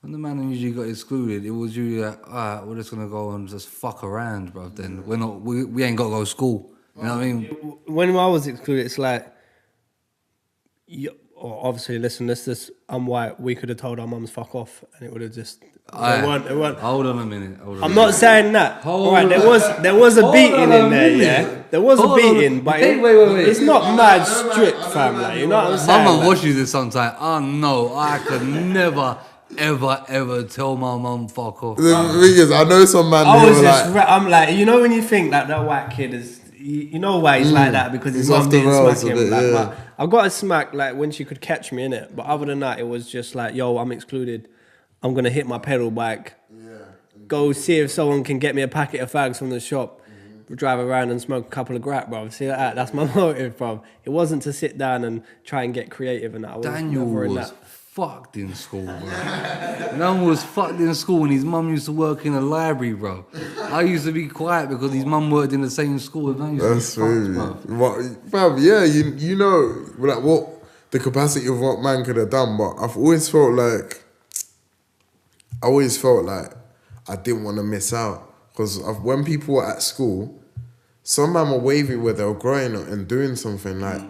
Speaker 1: when the man usually got excluded, it was usually like, all right, we're just going to go and just fuck around, bro. Then we ain't got to go to school. You know what I mean?
Speaker 2: When I was excluded, it's like, obviously, listen, I'm white. We could have told our mums fuck off, and it would have just. It weren't.
Speaker 1: Hold on a minute.
Speaker 2: I'm not saying that. All right, there was a beating in there, yeah. There was a beating, but
Speaker 1: wait.
Speaker 2: It's not mad strict, fam. Like, you know what I'm saying?
Speaker 1: Mama watches this sometimes. Oh no, I could never, ever tell my mum fuck off.
Speaker 3: The thing is, I know some man who
Speaker 2: I'm like, you know when you think like that white kid is, you know why he's like that, because his mum didn't smack him. But I got a smack like when she could catch me in it, but other than that, it was just like, yo, I'm excluded. I'm gonna hit my pedal bike. Go see if someone can get me a packet of fags from the shop. Drive around and smoke a couple of grat, bro. See that? That's my motive, bro. It wasn't to sit down and try and get creative and that.
Speaker 1: Daniel was fucked in school, bro. Daniel was fucked in school, and his mum used to work in a library, bro. I used to be quiet because his mum worked in the same school.
Speaker 3: That's true. Bro, yeah, you know like what the capacity of what man could have done, but I've always felt like I didn't want to miss out. Because when people were at school, some man were wavy where they were growing up and doing something. Like,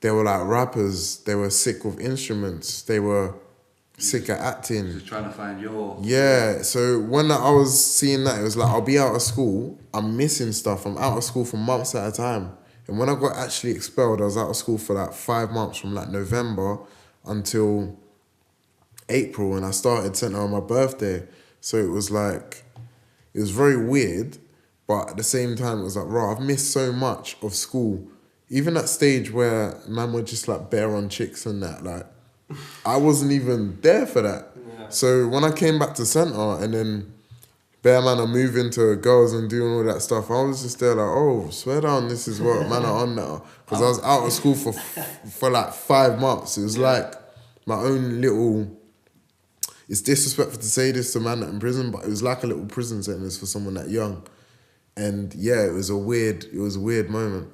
Speaker 3: they were like rappers, they were sick with instruments, they were sick at acting.
Speaker 1: Just trying to find your...
Speaker 3: Yeah, so when I was seeing that, it was like, I'll be out of school, I'm missing stuff, I'm out of school for months at a time. And when I got actually expelled, I was out of school for like 5 months, from like November until April, and I started centre on my birthday. So it was like, it was very weird, but at the same time, it was like, right, I've missed so much of school even that stage where man were just like bare on chicks and that, like, I wasn't even there for that.
Speaker 2: Yeah.
Speaker 3: So when I came back to centre and then bare man are moving to girls and doing all that stuff, I was just there like, oh, swear down, this is what man are on now. Because I was out of school for like 5 months. It was like my own little, it's disrespectful to say this to man that in prison, but it was like a little prison sentence for someone that young. And yeah, it was a weird moment.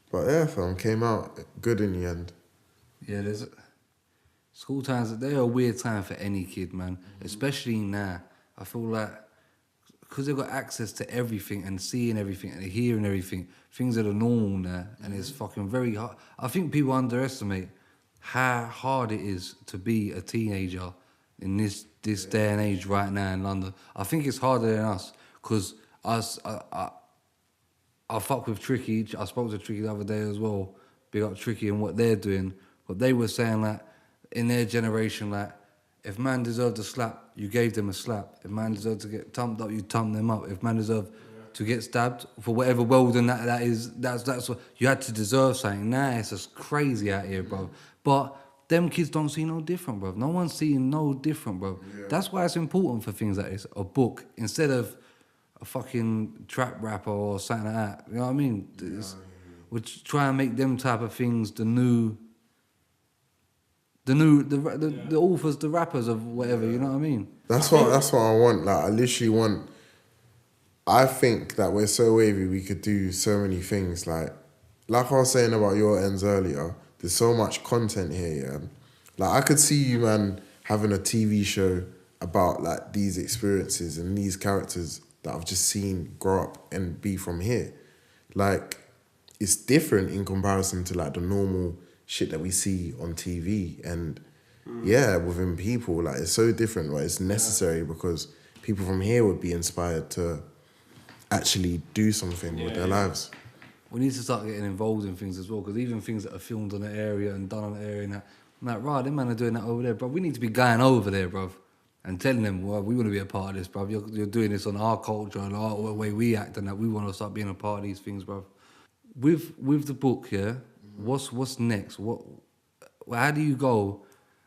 Speaker 3: But yeah, fam, came out good in the end.
Speaker 1: Yeah, school times, they're a weird time for any kid, man. Especially now. I feel like, because they've got access to everything and seeing everything and hearing everything, things that are normal now, and it's fucking very hard. I think people underestimate how hard it is to be a teenager in this day and age right now in London. I think it's harder than us, because I fuck with Tricky. I spoke to Tricky the other day as well. Big up Tricky and what they're doing. But they were saying that in their generation, like, if man deserved a slap, you gave them a slap. If man deserved to get thumped up, you thumped them up. If man deserved to get stabbed for whatever Weldon that is, that's what you had to deserve something. Now it's just crazy out here, bro. But them kids don't see no different, bro. No one's seeing no different, bro. Yeah. That's why it's important for things like this, a book, instead of a fucking trap rapper or something like that. You know what I mean? We try and make them type of things the authors, the rappers of whatever. You know what I mean?
Speaker 3: That's what I want. Like, I literally want. I think that we're so wavy, we could do so many things. Like I was saying about your ends earlier, there's so much content here. Yeah, like I could see you, man, having a TV show about like these experiences and these characters that I've just seen grow up and be from here. Like, it's different in comparison to like the normal shit that we see on TV, and yeah, within people, like, it's so different, but it's necessary because people from here would be inspired to actually do something with their lives.
Speaker 1: We need to start getting involved in things as well, because even things that are filmed on the area and done on the area and that, I'm like, right, them man are doing that over there, bro. We need to be going over there, bro, and telling them, well, we want to be a part of this, bro. You're doing this on our culture and our way we act, and that we want to start being a part of these things, bro. With the book, yeah, what's next? How do you go?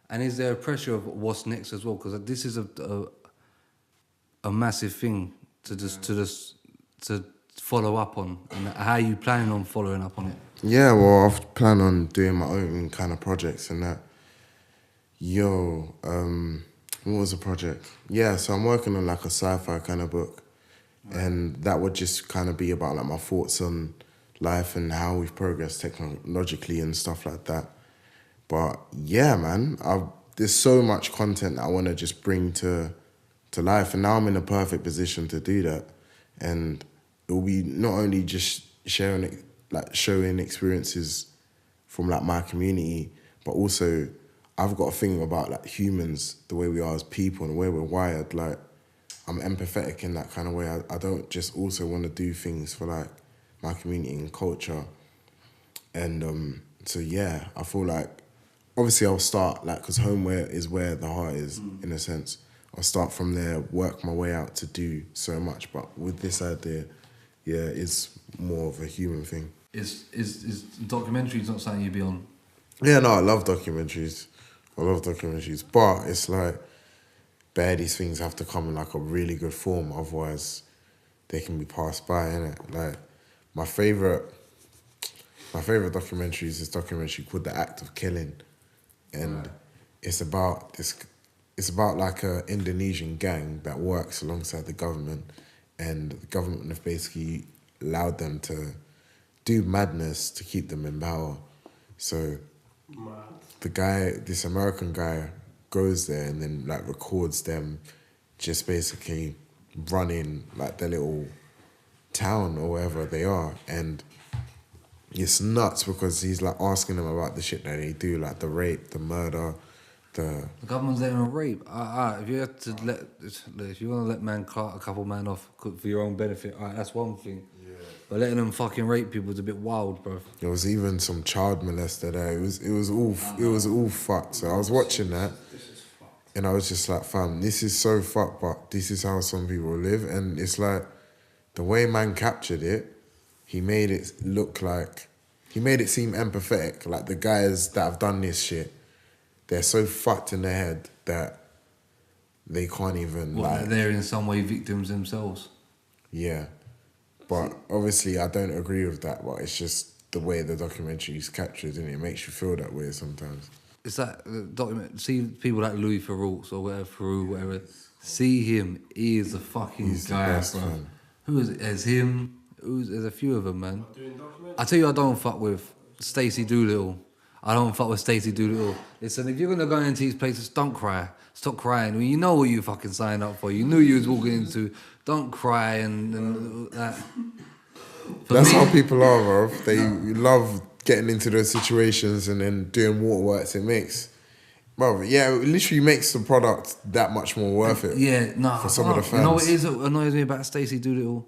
Speaker 1: And is there a pressure of what's next as well? Because this is a massive thing to follow up on, and how are you planning on following up on it?
Speaker 3: Yeah, well, I plan on doing my own kind of projects and that. What was the project? Yeah, so I'm working on like a sci-fi kind of book, and that would just kind of be about like my thoughts on life and how we've progressed technologically and stuff like that. But yeah, man, there's so much content that I want to just bring to life, and now I'm in a perfect position to do that. And it will be not only just showing experiences from like my community, but also I've got a thing about like humans, the way we are as people and the way we're wired. Like, I'm empathetic in that kind of way. I don't just also want to do things for like my community and culture. And so yeah, I feel like obviously I'll start like, because home is where the heart is, in a sense. I'll start from there, work my way out to do so much. But with this idea, yeah, it's more of a human thing.
Speaker 1: Is documentaries not something you'd be on?
Speaker 3: Yeah, no, I love documentaries. But it's like, these things have to come in like a really good form, otherwise they can be passed by, innit? Like, my favourite documentary is this documentary called The Act of Killing. And it's about like a Indonesian gang that works alongside the government, and the government have basically allowed them to do madness to keep them in power. So this American guy goes there and then like records them just basically running like their little town or wherever they are, and it's nuts because he's like asking them about the shit that they do, like the rape, the murder, the
Speaker 1: government's letting them rape. If you have to if you want to let man cut a couple man off for your own benefit, that's one thing. Yeah. But letting them fucking rape people is a bit wild, bro.
Speaker 3: There was even some child molester there. It was all fucked. So I was watching that, and I was just like, fam, this is so fucked, but this is how some people live. And it's like, the way man captured it, he made it look like he made it seem empathetic. Like the guys that have done this shit, they're so fucked in their head that they can't even
Speaker 1: they're in some way victims themselves.
Speaker 3: Yeah. But obviously I don't agree with that, but it's just the way the documentary is captured and it makes you feel that way sometimes.
Speaker 1: It's like the document. See people like Louis Theroux or whatever. See him. He is the fucking
Speaker 3: He's the
Speaker 1: guy,
Speaker 3: best,
Speaker 1: bro.
Speaker 3: man.
Speaker 1: Who is it? There's him. There's a few of them, man. I tell you, I don't fuck with Stacey Doolittle. I don't fuck with Stacey Doolittle. Listen, if you're gonna go into these places, don't cry. Stop crying. I mean, you know what you fucking signed up for. You knew you was walking into. Don't cry and that.
Speaker 3: That's how people are, bro. They love getting into those situations and then doing waterworks. It makes, bro, yeah, it literally makes the product that much more worth it.
Speaker 1: Yeah, no.
Speaker 3: For some of the fans.
Speaker 1: You know what is annoys me about Stacey Doolittle?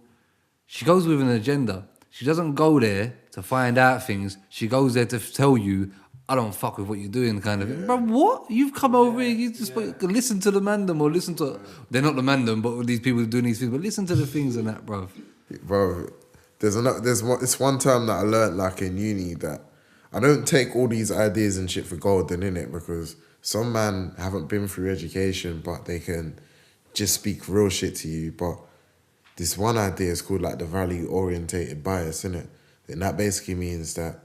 Speaker 1: She goes with an agenda. She doesn't go there to find out things. She goes there to tell you, I don't fuck with what you're doing, kind of thing. Bro, what? You've come over here, you just listen to the mandem or listen to... They're not the mandem, but these people doing these things. But listen to the things and that, bro.
Speaker 3: Bro, it's one term that I learned like in uni that I don't take all these ideas and shit for golden, innit? Because some man haven't been through education, but they can just speak real shit to you. But this one idea is called like the value-orientated bias, innit? And that basically means that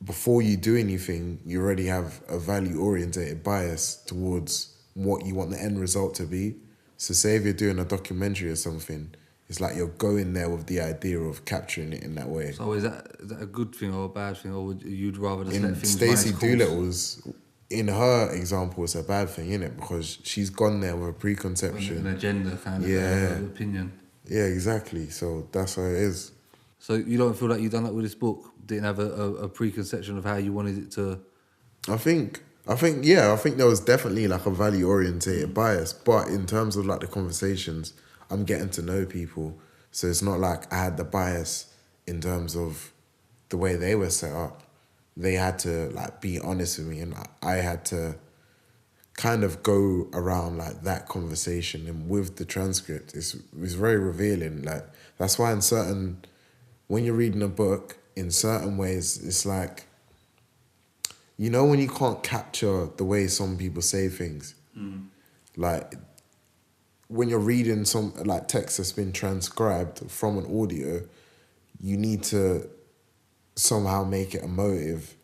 Speaker 3: before you do anything, you already have a value-orientated bias towards what you want the end result to be. So say if you're doing a documentary or something, it's like you're going there with the idea of capturing it in that way.
Speaker 1: So is that a good thing or a bad thing, or would you'd rather just let
Speaker 3: In
Speaker 1: things
Speaker 3: Stacey
Speaker 1: run its course?
Speaker 3: Doolittle's, in her example, it's a bad thing, innit? Because she's gone there with a preconception.
Speaker 1: An agenda kind of opinion.
Speaker 3: Yeah, exactly. So that's how it is.
Speaker 1: So you don't feel like you've done that with this book? Didn't have a preconception of how you wanted it to...
Speaker 3: I think there was definitely like a value-orientated bias. But in terms of like the conversations, I'm getting to know people. So it's not like I had the bias in terms of the way they were set up. They had to like be honest with me and I had to kind of go around like that conversation. And with the transcript, it's very revealing. Like that's why when you're reading a book, in certain ways, it's like, you know when you can't capture the way some people say things? Like, when you're reading some like text that's been transcribed from an audio, you need to somehow make it emotive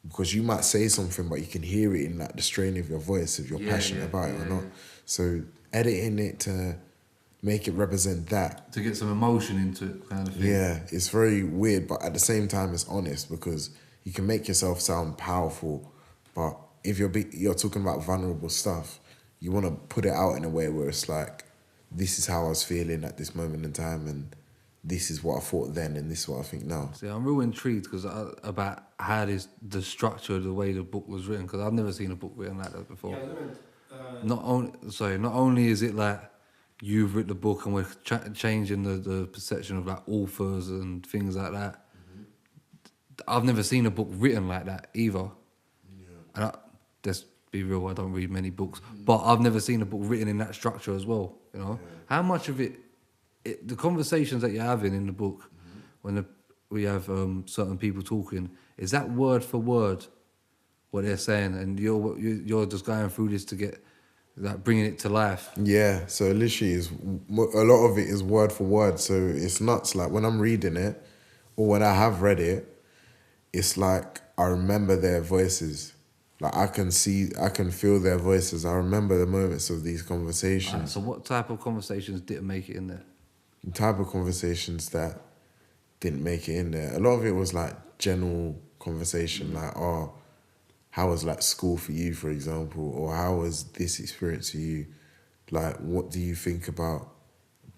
Speaker 3: because you might say something, but you can hear it in like the strain of your voice if you're passionate about it or not. So editing it to make it represent that.
Speaker 1: To get some emotion into it, kind of thing.
Speaker 3: Yeah, it's very weird, but at the same time, it's honest because you can make yourself sound powerful, but if you're talking about vulnerable stuff, you want to put it out in a way where it's like, this is how I was feeling at this moment in time, and this is what I thought then, and this is what I think now.
Speaker 1: See, I'm real intrigued about how the structure, the way the book was written, because I've never seen a book written like that before. Not only is it like you've written the book and we're changing the perception of like authors and things like that. I've never seen a book written like that either. And let's be real, I don't read many books, but I've never seen a book written in that structure as well. You know, how much of the conversations that you're having in the book, when we have certain people talking, is that word for word what they're saying, and you're just going through this to get like bringing it to life?
Speaker 3: Yeah, so literally a lot of it is word for word, so it's nuts. Like when I'm reading it or when I have read it, it's like I remember their voices. Like I can feel their voices. I remember the moments of these conversations.
Speaker 1: Right, so what type of conversations didn't make it in there?
Speaker 3: The type of conversations that didn't make it in there. A lot of it was like general conversation, like, oh, how was like school for you, for example, or how was this experience for you? Like, what do you think about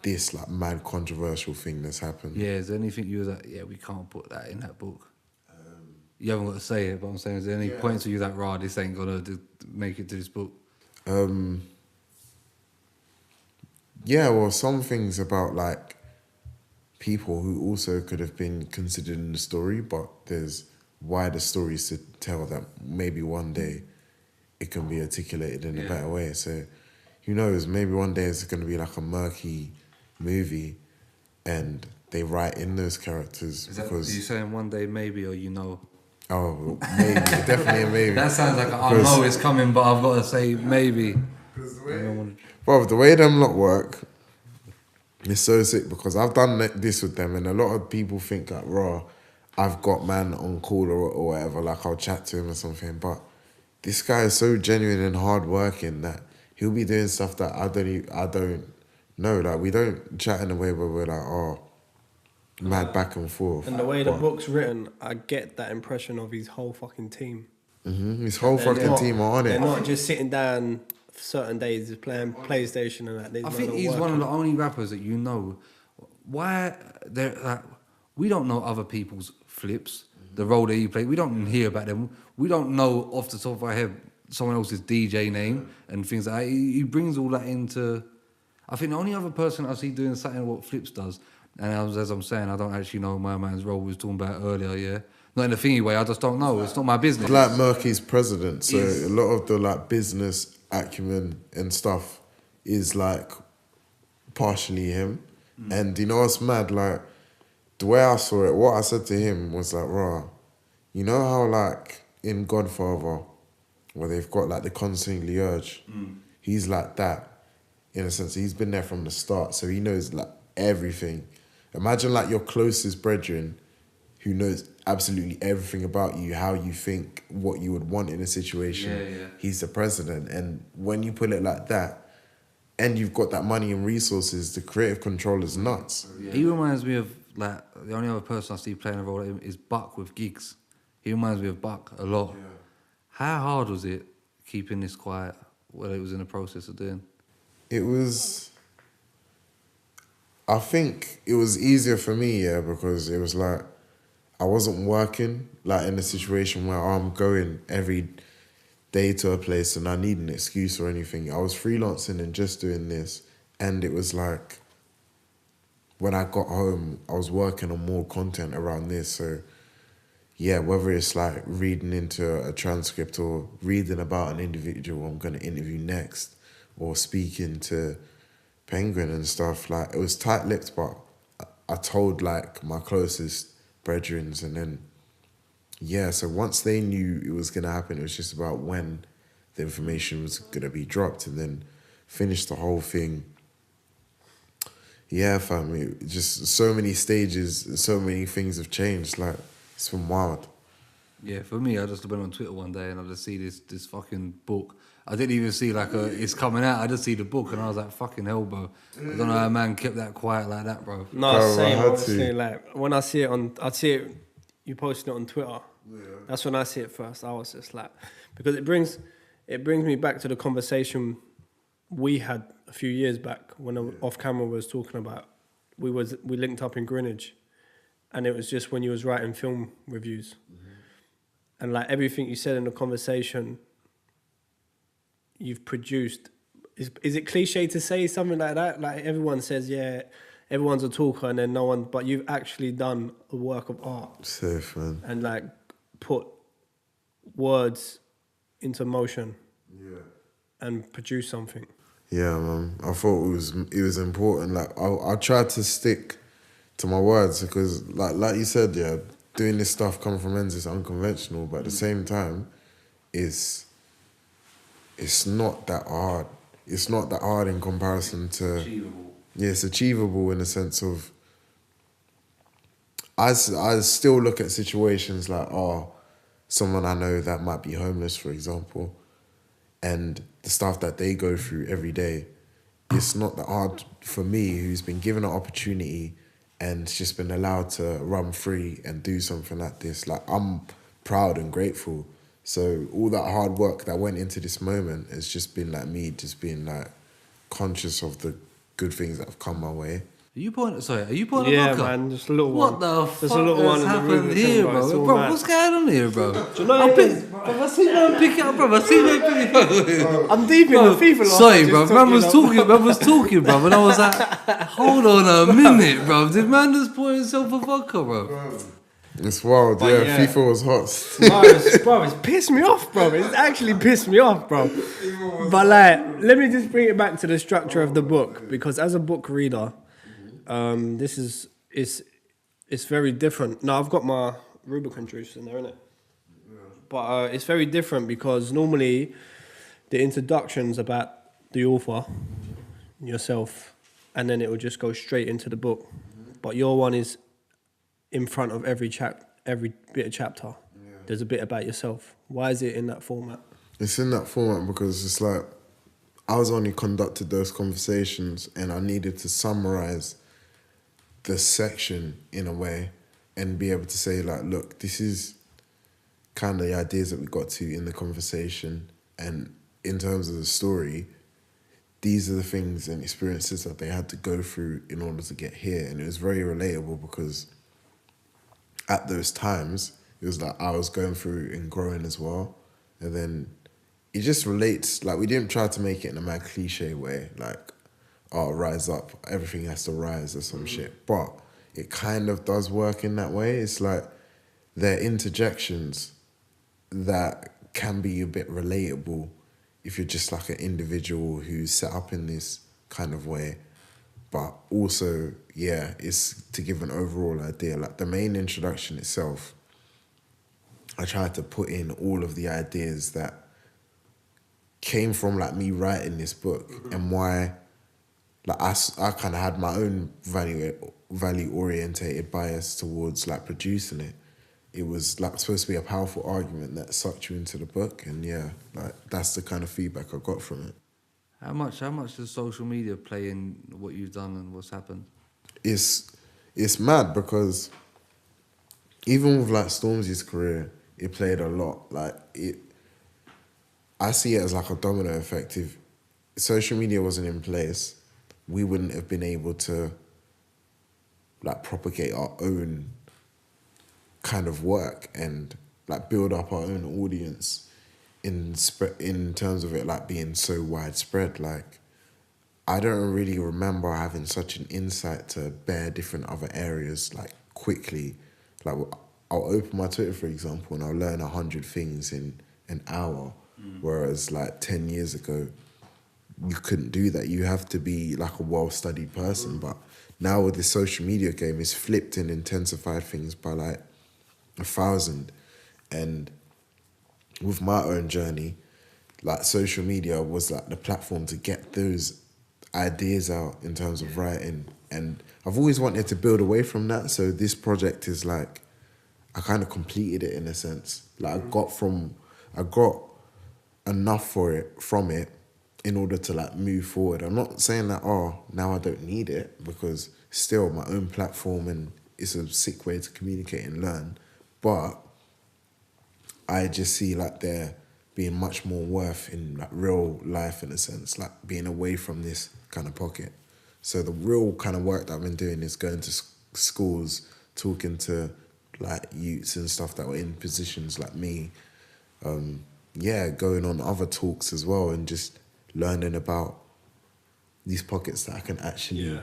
Speaker 3: this like mad controversial thing that's happened?
Speaker 1: Yeah, is there anything you was like, yeah, we can't put that in that book? You haven't got to say it, but I'm saying, is there any points where you like, rah, this ain't gonna make it to this book?
Speaker 3: Yeah, well, some things about like people who also could have been considered in the story, but there's wider stories to tell that maybe one day it can be articulated in a better way. So who knows, maybe one day it's going to be like a MERKY movie and they write in those characters.
Speaker 1: Is that,
Speaker 3: because
Speaker 1: are you saying one day maybe, or
Speaker 3: Oh, maybe, definitely a maybe.
Speaker 1: That sounds like I know it's coming, but I've got to say maybe.
Speaker 3: Bro, the way them lot work is so sick, because I've done this with them, and a lot of people think like, raw, I've got man on call or whatever, like I'll chat to him or something, but this guy is so genuine and hardworking that he'll be doing stuff that I don't know. Like, we don't chat in a way where we're like, oh, mad back and forth.
Speaker 2: And the way the book's written, I get that impression of his whole fucking team.
Speaker 3: His whole fucking team are on it.
Speaker 2: They're not just sitting down certain days just playing PlayStation and that.
Speaker 1: I think he's one of the only rappers that why they're like, we don't know other people's flips, the role that he played. We don't hear about them. We don't know off the top of our head someone else's DJ name and things like that. He brings all that into. I think the only other person I see doing something what Flips does, and as I'm saying, I don't actually know my man's role we was talking about earlier, yeah. Not in a thingy way, I just don't know. It's not my business.
Speaker 3: Like MERKY's president, so a lot of the like business acumen and stuff is like partially him. And you know what's mad? Like, the way I saw it, what I said to him was like, rah, you know how like in Godfather, where they've got like the concierge, he's like that. In a sense, he's been there from the start, so he knows like everything. Imagine like your closest brethren who knows absolutely everything about you, how you think, what you would want in a situation.
Speaker 1: Yeah.
Speaker 3: He's the president. And when you put it like that, and you've got that money and resources, the creative control is nuts.
Speaker 1: Yeah. He reminds me of, like, the only other person I see playing a role like him is Buck with Gigs. He reminds me of Buck a lot. Yeah. How hard was it keeping this quiet while it was in the process of doing?
Speaker 3: It was... I think it was easier for me, yeah, because it was like, I wasn't working, like in a situation where I'm going every day to a place and I need an excuse or anything. I was freelancing and just doing this. And it was like, when I got home, I was working on more content around this. So yeah, whether it's like reading into a transcript or reading about an individual I'm going to interview next, or speaking to Penguin and stuff, like, it was tight-lipped, but I told like my closest brethrens, and then yeah, so once they knew it was gonna happen, it was just about when the information was gonna be dropped, and then finish the whole thing. Yeah, fam, just so many stages, so many things have changed. Like, it's been wild.
Speaker 1: Yeah, for me, I just went on Twitter one day and I just see this fucking book. I didn't even see like it's coming out. I just see the book and I was like, fucking hell, bro. I don't know how a man kept that quiet like that, bro.
Speaker 2: No,
Speaker 3: Bro,
Speaker 2: same. Honestly, like when I see it I'd see it. You posted it on Twitter. Yeah. That's when I see it first. I was just like, because it brings me back to the conversation we had a few years back when off camera was talking about. We linked up in Greenwich, and it was just when you was writing film reviews, and like everything you said in the conversation, you've produced. Is it cliche to say something like that? Like, everyone says, yeah, everyone's a talker, and then no one, but you've actually done a work of art.
Speaker 3: Safe, man.
Speaker 2: And like put words into motion. Yeah. And produce something.
Speaker 3: Yeah, man. I thought it was important. Like, I tried to stick to my words, because like you said, yeah, doing this stuff coming from ends is unconventional, but at the same time, it's not that hard. It's not that hard in comparison to...
Speaker 1: Achievable.
Speaker 3: Yeah, it's achievable in the sense of... I still look at situations like, someone I know that might be homeless, for example, and the stuff that they go through every day. It's not that hard for me, who's been given an opportunity and just been allowed to run free and do something like this. Like, I'm proud and grateful. So all that hard work that went into this moment has just been like me just being like conscious of the good things that have come my way.
Speaker 1: Are you pointing a
Speaker 2: Yeah,
Speaker 1: vodka?
Speaker 2: man, just a little
Speaker 1: What
Speaker 2: one.
Speaker 1: the
Speaker 2: There's
Speaker 1: fuck
Speaker 2: a little one
Speaker 1: has
Speaker 2: in the
Speaker 1: happened
Speaker 2: room,
Speaker 1: here,
Speaker 2: bro? It's
Speaker 1: bro?
Speaker 2: all
Speaker 1: Bro,
Speaker 2: mad.
Speaker 1: what's going on here, bro?
Speaker 2: Do you know what it is?
Speaker 1: I see man pick it up, bro. I see man pick it up.
Speaker 2: I'm deep in the FIFA.
Speaker 1: Sorry, bro. Man was talking, bro, and I was like, hold on a minute, bro. Did man just pour himself a vodka, bro?
Speaker 3: It's wild, yeah. FIFA was hot.
Speaker 2: Bro, it's pissed me off, bro. It's actually pissed me off, bro. But like, let me just bring it back to the structure of the book, because as a book reader, this is it's very different. Now I've got my Rubicon juice in there, innit? But it's very different because normally the introduction's about the author, yourself, and then it will just go straight into the book. But your one is in front of every bit of chapter. There's a bit about yourself. Why is it in that format?
Speaker 3: It's in that format because it's like I was only conducted those conversations and I needed to summarize the section in a way and be able to say like, look, this is kind of the ideas that we got to in the conversation, and in terms of the story, these are the things and experiences that they had to go through in order to get here. And it was very relatable because at those times, it was like I was going through and growing as well. And then it just relates, like we didn't try to make it in a mad cliche way, like, oh, rise up, everything has to rise or some shit. But it kind of does work in that way. It's like there are interjections that can be a bit relatable if you're just like an individual who's set up in this kind of way. But also, yeah, it's to give an overall idea. Like the main introduction itself, I tried to put in all of the ideas that came from like me writing this book and why like I kind of had my own value orientated bias towards like producing it. It was like supposed to be a powerful argument that sucked you into the book, and yeah, like that's the kind of feedback I got from it.
Speaker 1: How much does social media play in what you've done and what's happened?
Speaker 3: It's mad because even with like Stormzy's career, it played a lot. Like I see it as like a domino effect. If social media wasn't in place, we wouldn't have been able to like propagate our own kind of work and like build up our own audience in terms of it like being so widespread. Like I don't really remember having such an insight to bare different other areas like quickly. Like I'll open my Twitter, for example, and I'll learn 100 things in an hour, whereas like 10 years ago, you couldn't do that. You have to be like a well-studied person. But now with the social media game, it's flipped and intensified things by like 1,000. And with my own journey, like social media was like the platform to get those ideas out in terms of writing. And I've always wanted to build away from that. So this project is like, I kind of completed it in a sense. Like I got enough from it in order to like move forward. I'm not saying that, oh, now I don't need it, because still my own platform and it's a sick way to communicate and learn. But I just see like there being much more worth in like real life in a sense, like being away from this kind of pocket. So the real kind of work that I've been doing is going to schools, talking to like youths and stuff that were in positions like me. Going on other talks as well and just learning about these pockets that I can actually,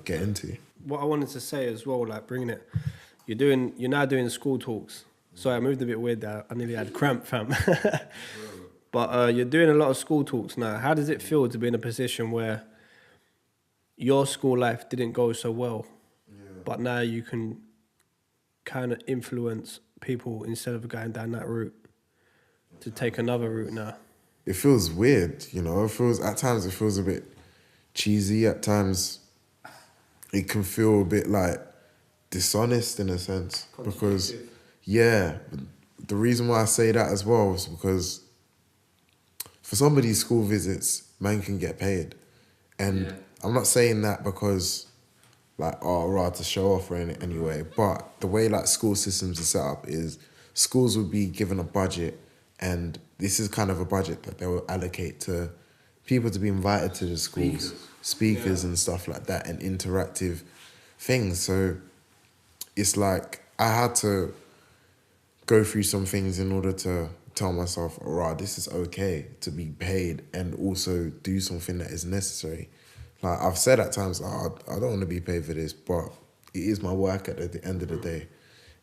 Speaker 3: get into.
Speaker 2: What I wanted to say as well, like bringing it, you're now doing school talks. Sorry, I moved a bit weird there. I nearly had cramp, fam. But you're doing a lot of school talks now. How does it feel to be in a position where your school life didn't go so well, but now you can kind of influence people instead of going down that route to take another route now?
Speaker 3: It feels weird, at times it feels a bit cheesy. At times it can feel a bit like dishonest in a sense, because the reason why I say that as well is because for somebody's school visits, man can get paid. And I'm not saying that because rather to show off or anyway, but the way like school systems are set up is schools would be given a budget, and this is kind of a budget that they will allocate to people to be invited to the schools, speakers and stuff like that, and interactive things. So it's like I had to go through some things in order to tell myself, this is okay to be paid and also do something that is necessary. Like I've said at times, I don't want to be paid for this, but it is my work at the end of the day.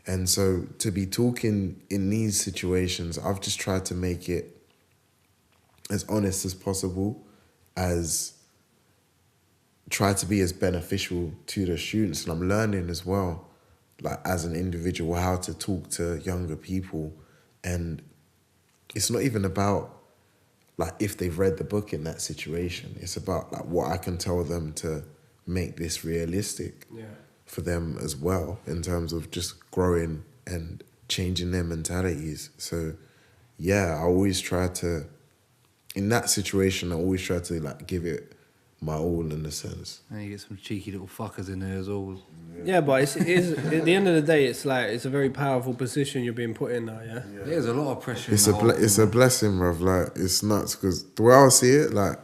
Speaker 3: And so to be talking in these situations, I've just tried to make it as honest as possible, as try to be as beneficial to the students, and I'm learning as well, like as an individual, how to talk to younger people. And it's not even about like if they've read the book in that situation. It's about like what I can tell them to make this realistic for them as well, in terms of just growing and changing their mentalities. So yeah, I always try to, in that situation, I always try to like give it my all, in a sense.
Speaker 1: And you get some cheeky little fuckers in there as always.
Speaker 2: Yeah, but it is at the end of the day, it's like it's a very powerful position you're being put in now. Yeah.
Speaker 1: There's a lot of pressure.
Speaker 3: It's a blessing, bruv. Like, it's nuts, because the way I see it, like,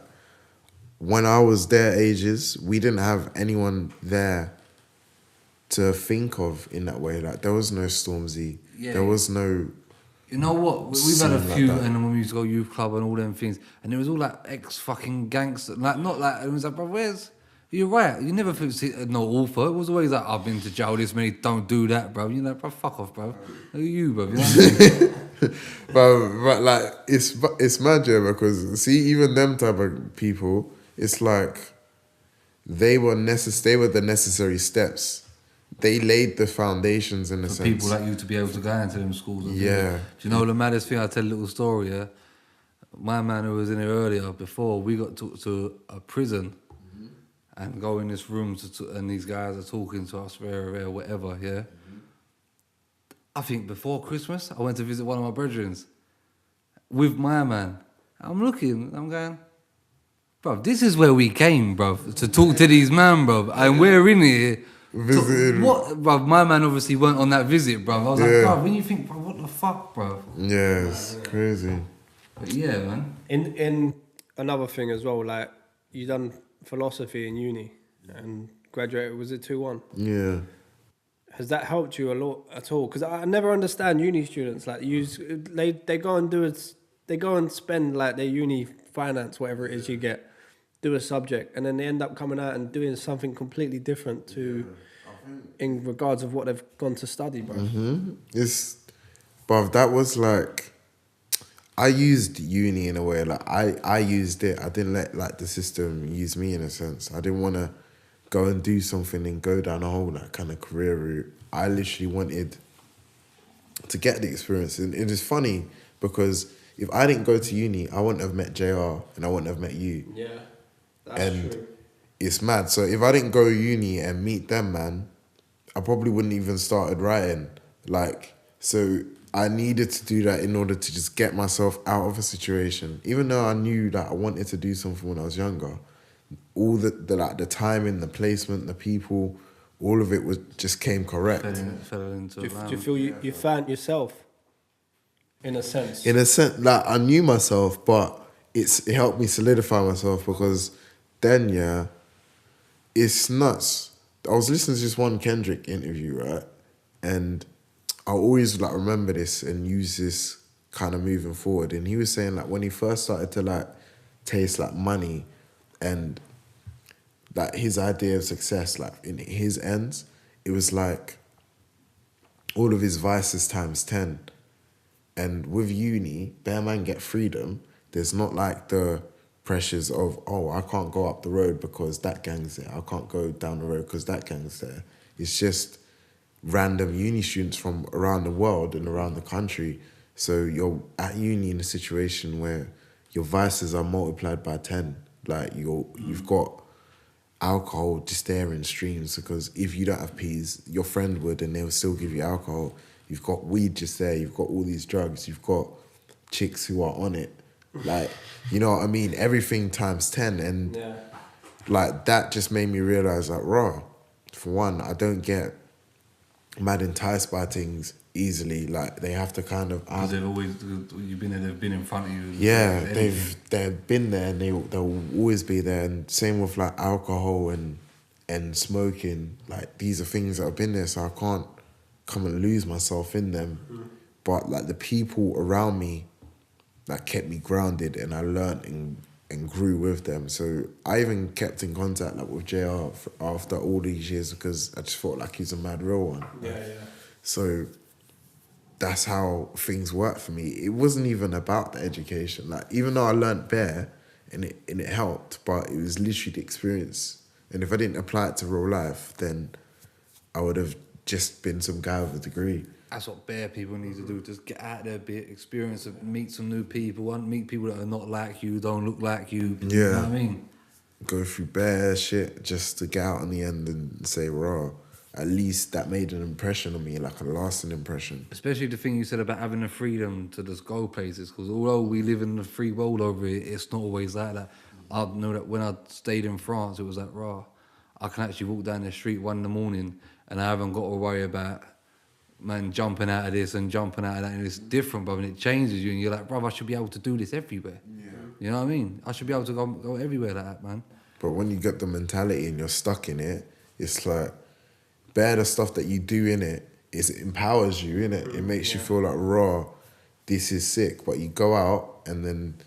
Speaker 3: when I was their ages, we didn't have anyone there to think of in that way. Like, there was no Stormzy.
Speaker 1: Yeah.
Speaker 3: There was no...
Speaker 1: You know what? We've had a
Speaker 3: Scene like
Speaker 1: few,
Speaker 3: that.
Speaker 1: and when we used to go youth club and all them things, and it was all like ex-fucking gangster. Like, not like, it was like, bro, where's... You're right. You never see no author. It was always like, I've been to jail this many, don't do that, bro. You're like, bro, fuck off, bro. Who are you, bro? You know what I mean?
Speaker 3: but like, it's mad, yeah, because see, even them type of people, it's like they were the necessary steps. They laid the foundations, in a sense.
Speaker 1: People like you to be able to go into them schools. And
Speaker 3: Yeah.
Speaker 1: things. Do you know the maddest thing? I'll tell a little story, yeah? My man who was in here earlier, before we got to a prison and go in this room and these guys are talking to us, rare, whatever, yeah? I think before Christmas, I went to visit one of my brethren with my man. I'm looking, I'm going, bruv, this is where we came, bruv, to talk to these man, bruv, and we're in here.
Speaker 3: Visiting.
Speaker 1: What, bruv, my man obviously weren't on that visit, bruv. I was like,
Speaker 3: Yeah.
Speaker 1: bruv, when you think, bruv, what the fuck, bruv?
Speaker 3: Yeah, it's crazy.
Speaker 1: But yeah, man.
Speaker 2: In another thing as well, like you done philosophy in uni and graduated. Was it 2-1?
Speaker 3: Yeah.
Speaker 2: Has that helped you a lot at all? Because I never understand uni students. Like they go and they go and spend like their uni finance, whatever it is you get, do a subject, and then they end up coming out and doing something completely different to, in regards of what they've gone to study, bro.
Speaker 3: Bruv, that was like, I used uni in a way, like I used it. I didn't let like the system use me, in a sense. I didn't want to go and do something and go down a whole like kind of career route. I literally wanted to get the experience. And it is funny because if I didn't go to uni, I wouldn't have met JR and I wouldn't have met you.
Speaker 2: Yeah, that's
Speaker 3: And
Speaker 2: true.
Speaker 3: it's mad. So if I didn't go to uni and meet them, man, I probably wouldn't even started writing. Like, so I needed to do that in order to just get myself out of a situation. Even though I knew that I wanted to do something when I was younger, all the timing, the placement, the people, all of it just came correct.
Speaker 1: Fell into
Speaker 2: Do you feel you found yourself in a sense?
Speaker 3: In a sense, like I knew myself, but it helped me solidify myself, because then, yeah, it's nuts. I was listening to this one Kendrick interview, right? And I always like remember this and use this kind of moving forward. And he was saying like when he first started to like taste like money and like his idea of success, like in his ends, it was like all of his vices times 10. And with uni, bear man get freedom. There's not like the pressures of, oh, I can't go up the road because that gang's there. I can't go down the road because that gang's there. It's just random uni students from around the world and around the country. So you're at uni in a situation where your vices are multiplied by 10. Like you've got alcohol just there in streams, because if you don't have peas, your friend would and they'll still give you alcohol. You've got weed just there. You've got all these drugs. You've got chicks who are on it. Like, you know what I mean? Everything times 10. And
Speaker 2: Yeah.
Speaker 3: like that just made me realize like, raw, for one, I don't get mad enticed by things easily. Like they have to kind of...
Speaker 1: Because they've been in front of you.
Speaker 3: Yeah, they've been there and they'll always be there. And same with like alcohol and smoking. Like these are things that have been there, so I can't come and lose myself in them. But like the people around me that kept me grounded, and I learned and grew with them. So I even kept in contact like with JR after all these years, because I just felt like he's a mad real one.
Speaker 2: Yeah.
Speaker 3: So that's how things worked for me. It wasn't even about the education. Like even though I learned bare and it helped, but it was literally the experience And if I didn't apply it to real life, then I would have just been some guy with a degree.
Speaker 1: That's what bare people need to do. Just get out there a bit, experience it, meet some new people, meet people that are not like you, don't look like you.
Speaker 3: Yeah.
Speaker 1: You know what I mean?
Speaker 3: Go through bare shit just to get out in the end and say, raw. At least that made an impression on me, like a lasting impression.
Speaker 1: Especially the thing you said about having the freedom to just go places, because although we live in a free world over here, it's not always like that. I know that when I stayed in France, it was like, raw. I can actually walk down the street 1 in the morning and I haven't got to worry about, man, jumping out of this and jumping out of that. And it's different, bro, and it changes you. And you're like, bro, I should be able to do this everywhere. Yeah. You know what I mean? I should be able to go everywhere like that, man.
Speaker 3: But when you get the mentality and you're stuck in it, it's like, bare the stuff that you do in it, it empowers you, innit? It makes you feel like, raw, this is sick. But you go out and then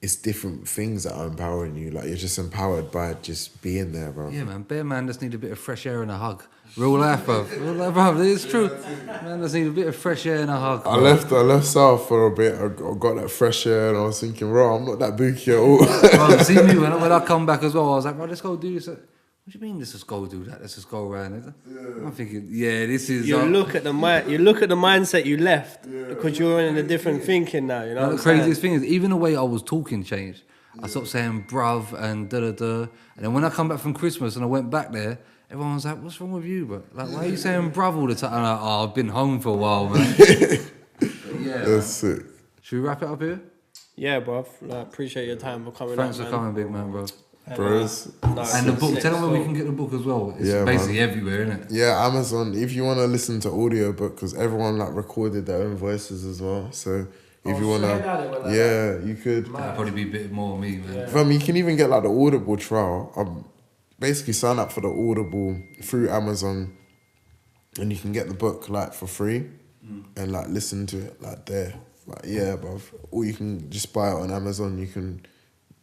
Speaker 3: it's different things that are empowering you. Like, you're just empowered by just being there, bro.
Speaker 1: Yeah, man. Bare man just need a bit of fresh air and a hug. Real life, bro. Real life, bro. It's true. Man just need a bit of fresh air and a hug. Bro.
Speaker 3: I left South for a bit. I got that fresh air and I was thinking, raw, I'm not that booky at all.
Speaker 1: Bro, see me when I come back as well, I was like, bro, let's go do this. What do you mean? Let's just go do that. Let's just go around. Yeah. I'm thinking, yeah, this is.
Speaker 2: You look at the mindset you left because you're in a different thinking now. You know.
Speaker 1: The craziest thing is, even the way I was talking changed. I stopped saying bruv and da da da. And then when I come back from Christmas and I went back there, everyone was like, "What's wrong with you, bro? Like, why are you saying bruv all the time?" I'm like, "Oh, I've been home for a while, man." Yeah,
Speaker 3: that's sick.
Speaker 1: Should we wrap it up here?
Speaker 2: Yeah, bro. Like, appreciate your time for coming.
Speaker 1: Thanks for coming, big man, bro.
Speaker 3: Bros.
Speaker 1: And the book, tell them where we can get the book as well. It's basically everywhere, isn't it?
Speaker 3: Yeah, Amazon. If you want to listen to audiobook, because everyone like recorded their own voices as well. So if you want to, you could.
Speaker 1: That'd probably be a bit more me, man.
Speaker 3: Fam, you can even get like the Audible trial. Basically sign up for the Audible through Amazon, and you can get the book like for free, and like listen to it like there. Like bruv. Or you can just buy it on Amazon. You can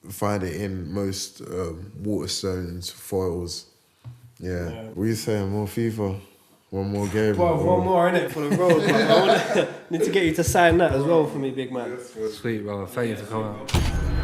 Speaker 3: find it in most Waterstones, foils. Yeah. What are you saying? More FIFA? One more game?
Speaker 2: Bro, one more, innit, for the road, bro. Need to get you to sign that as well for me, big man.
Speaker 1: Sweet, bro. Thank you for coming.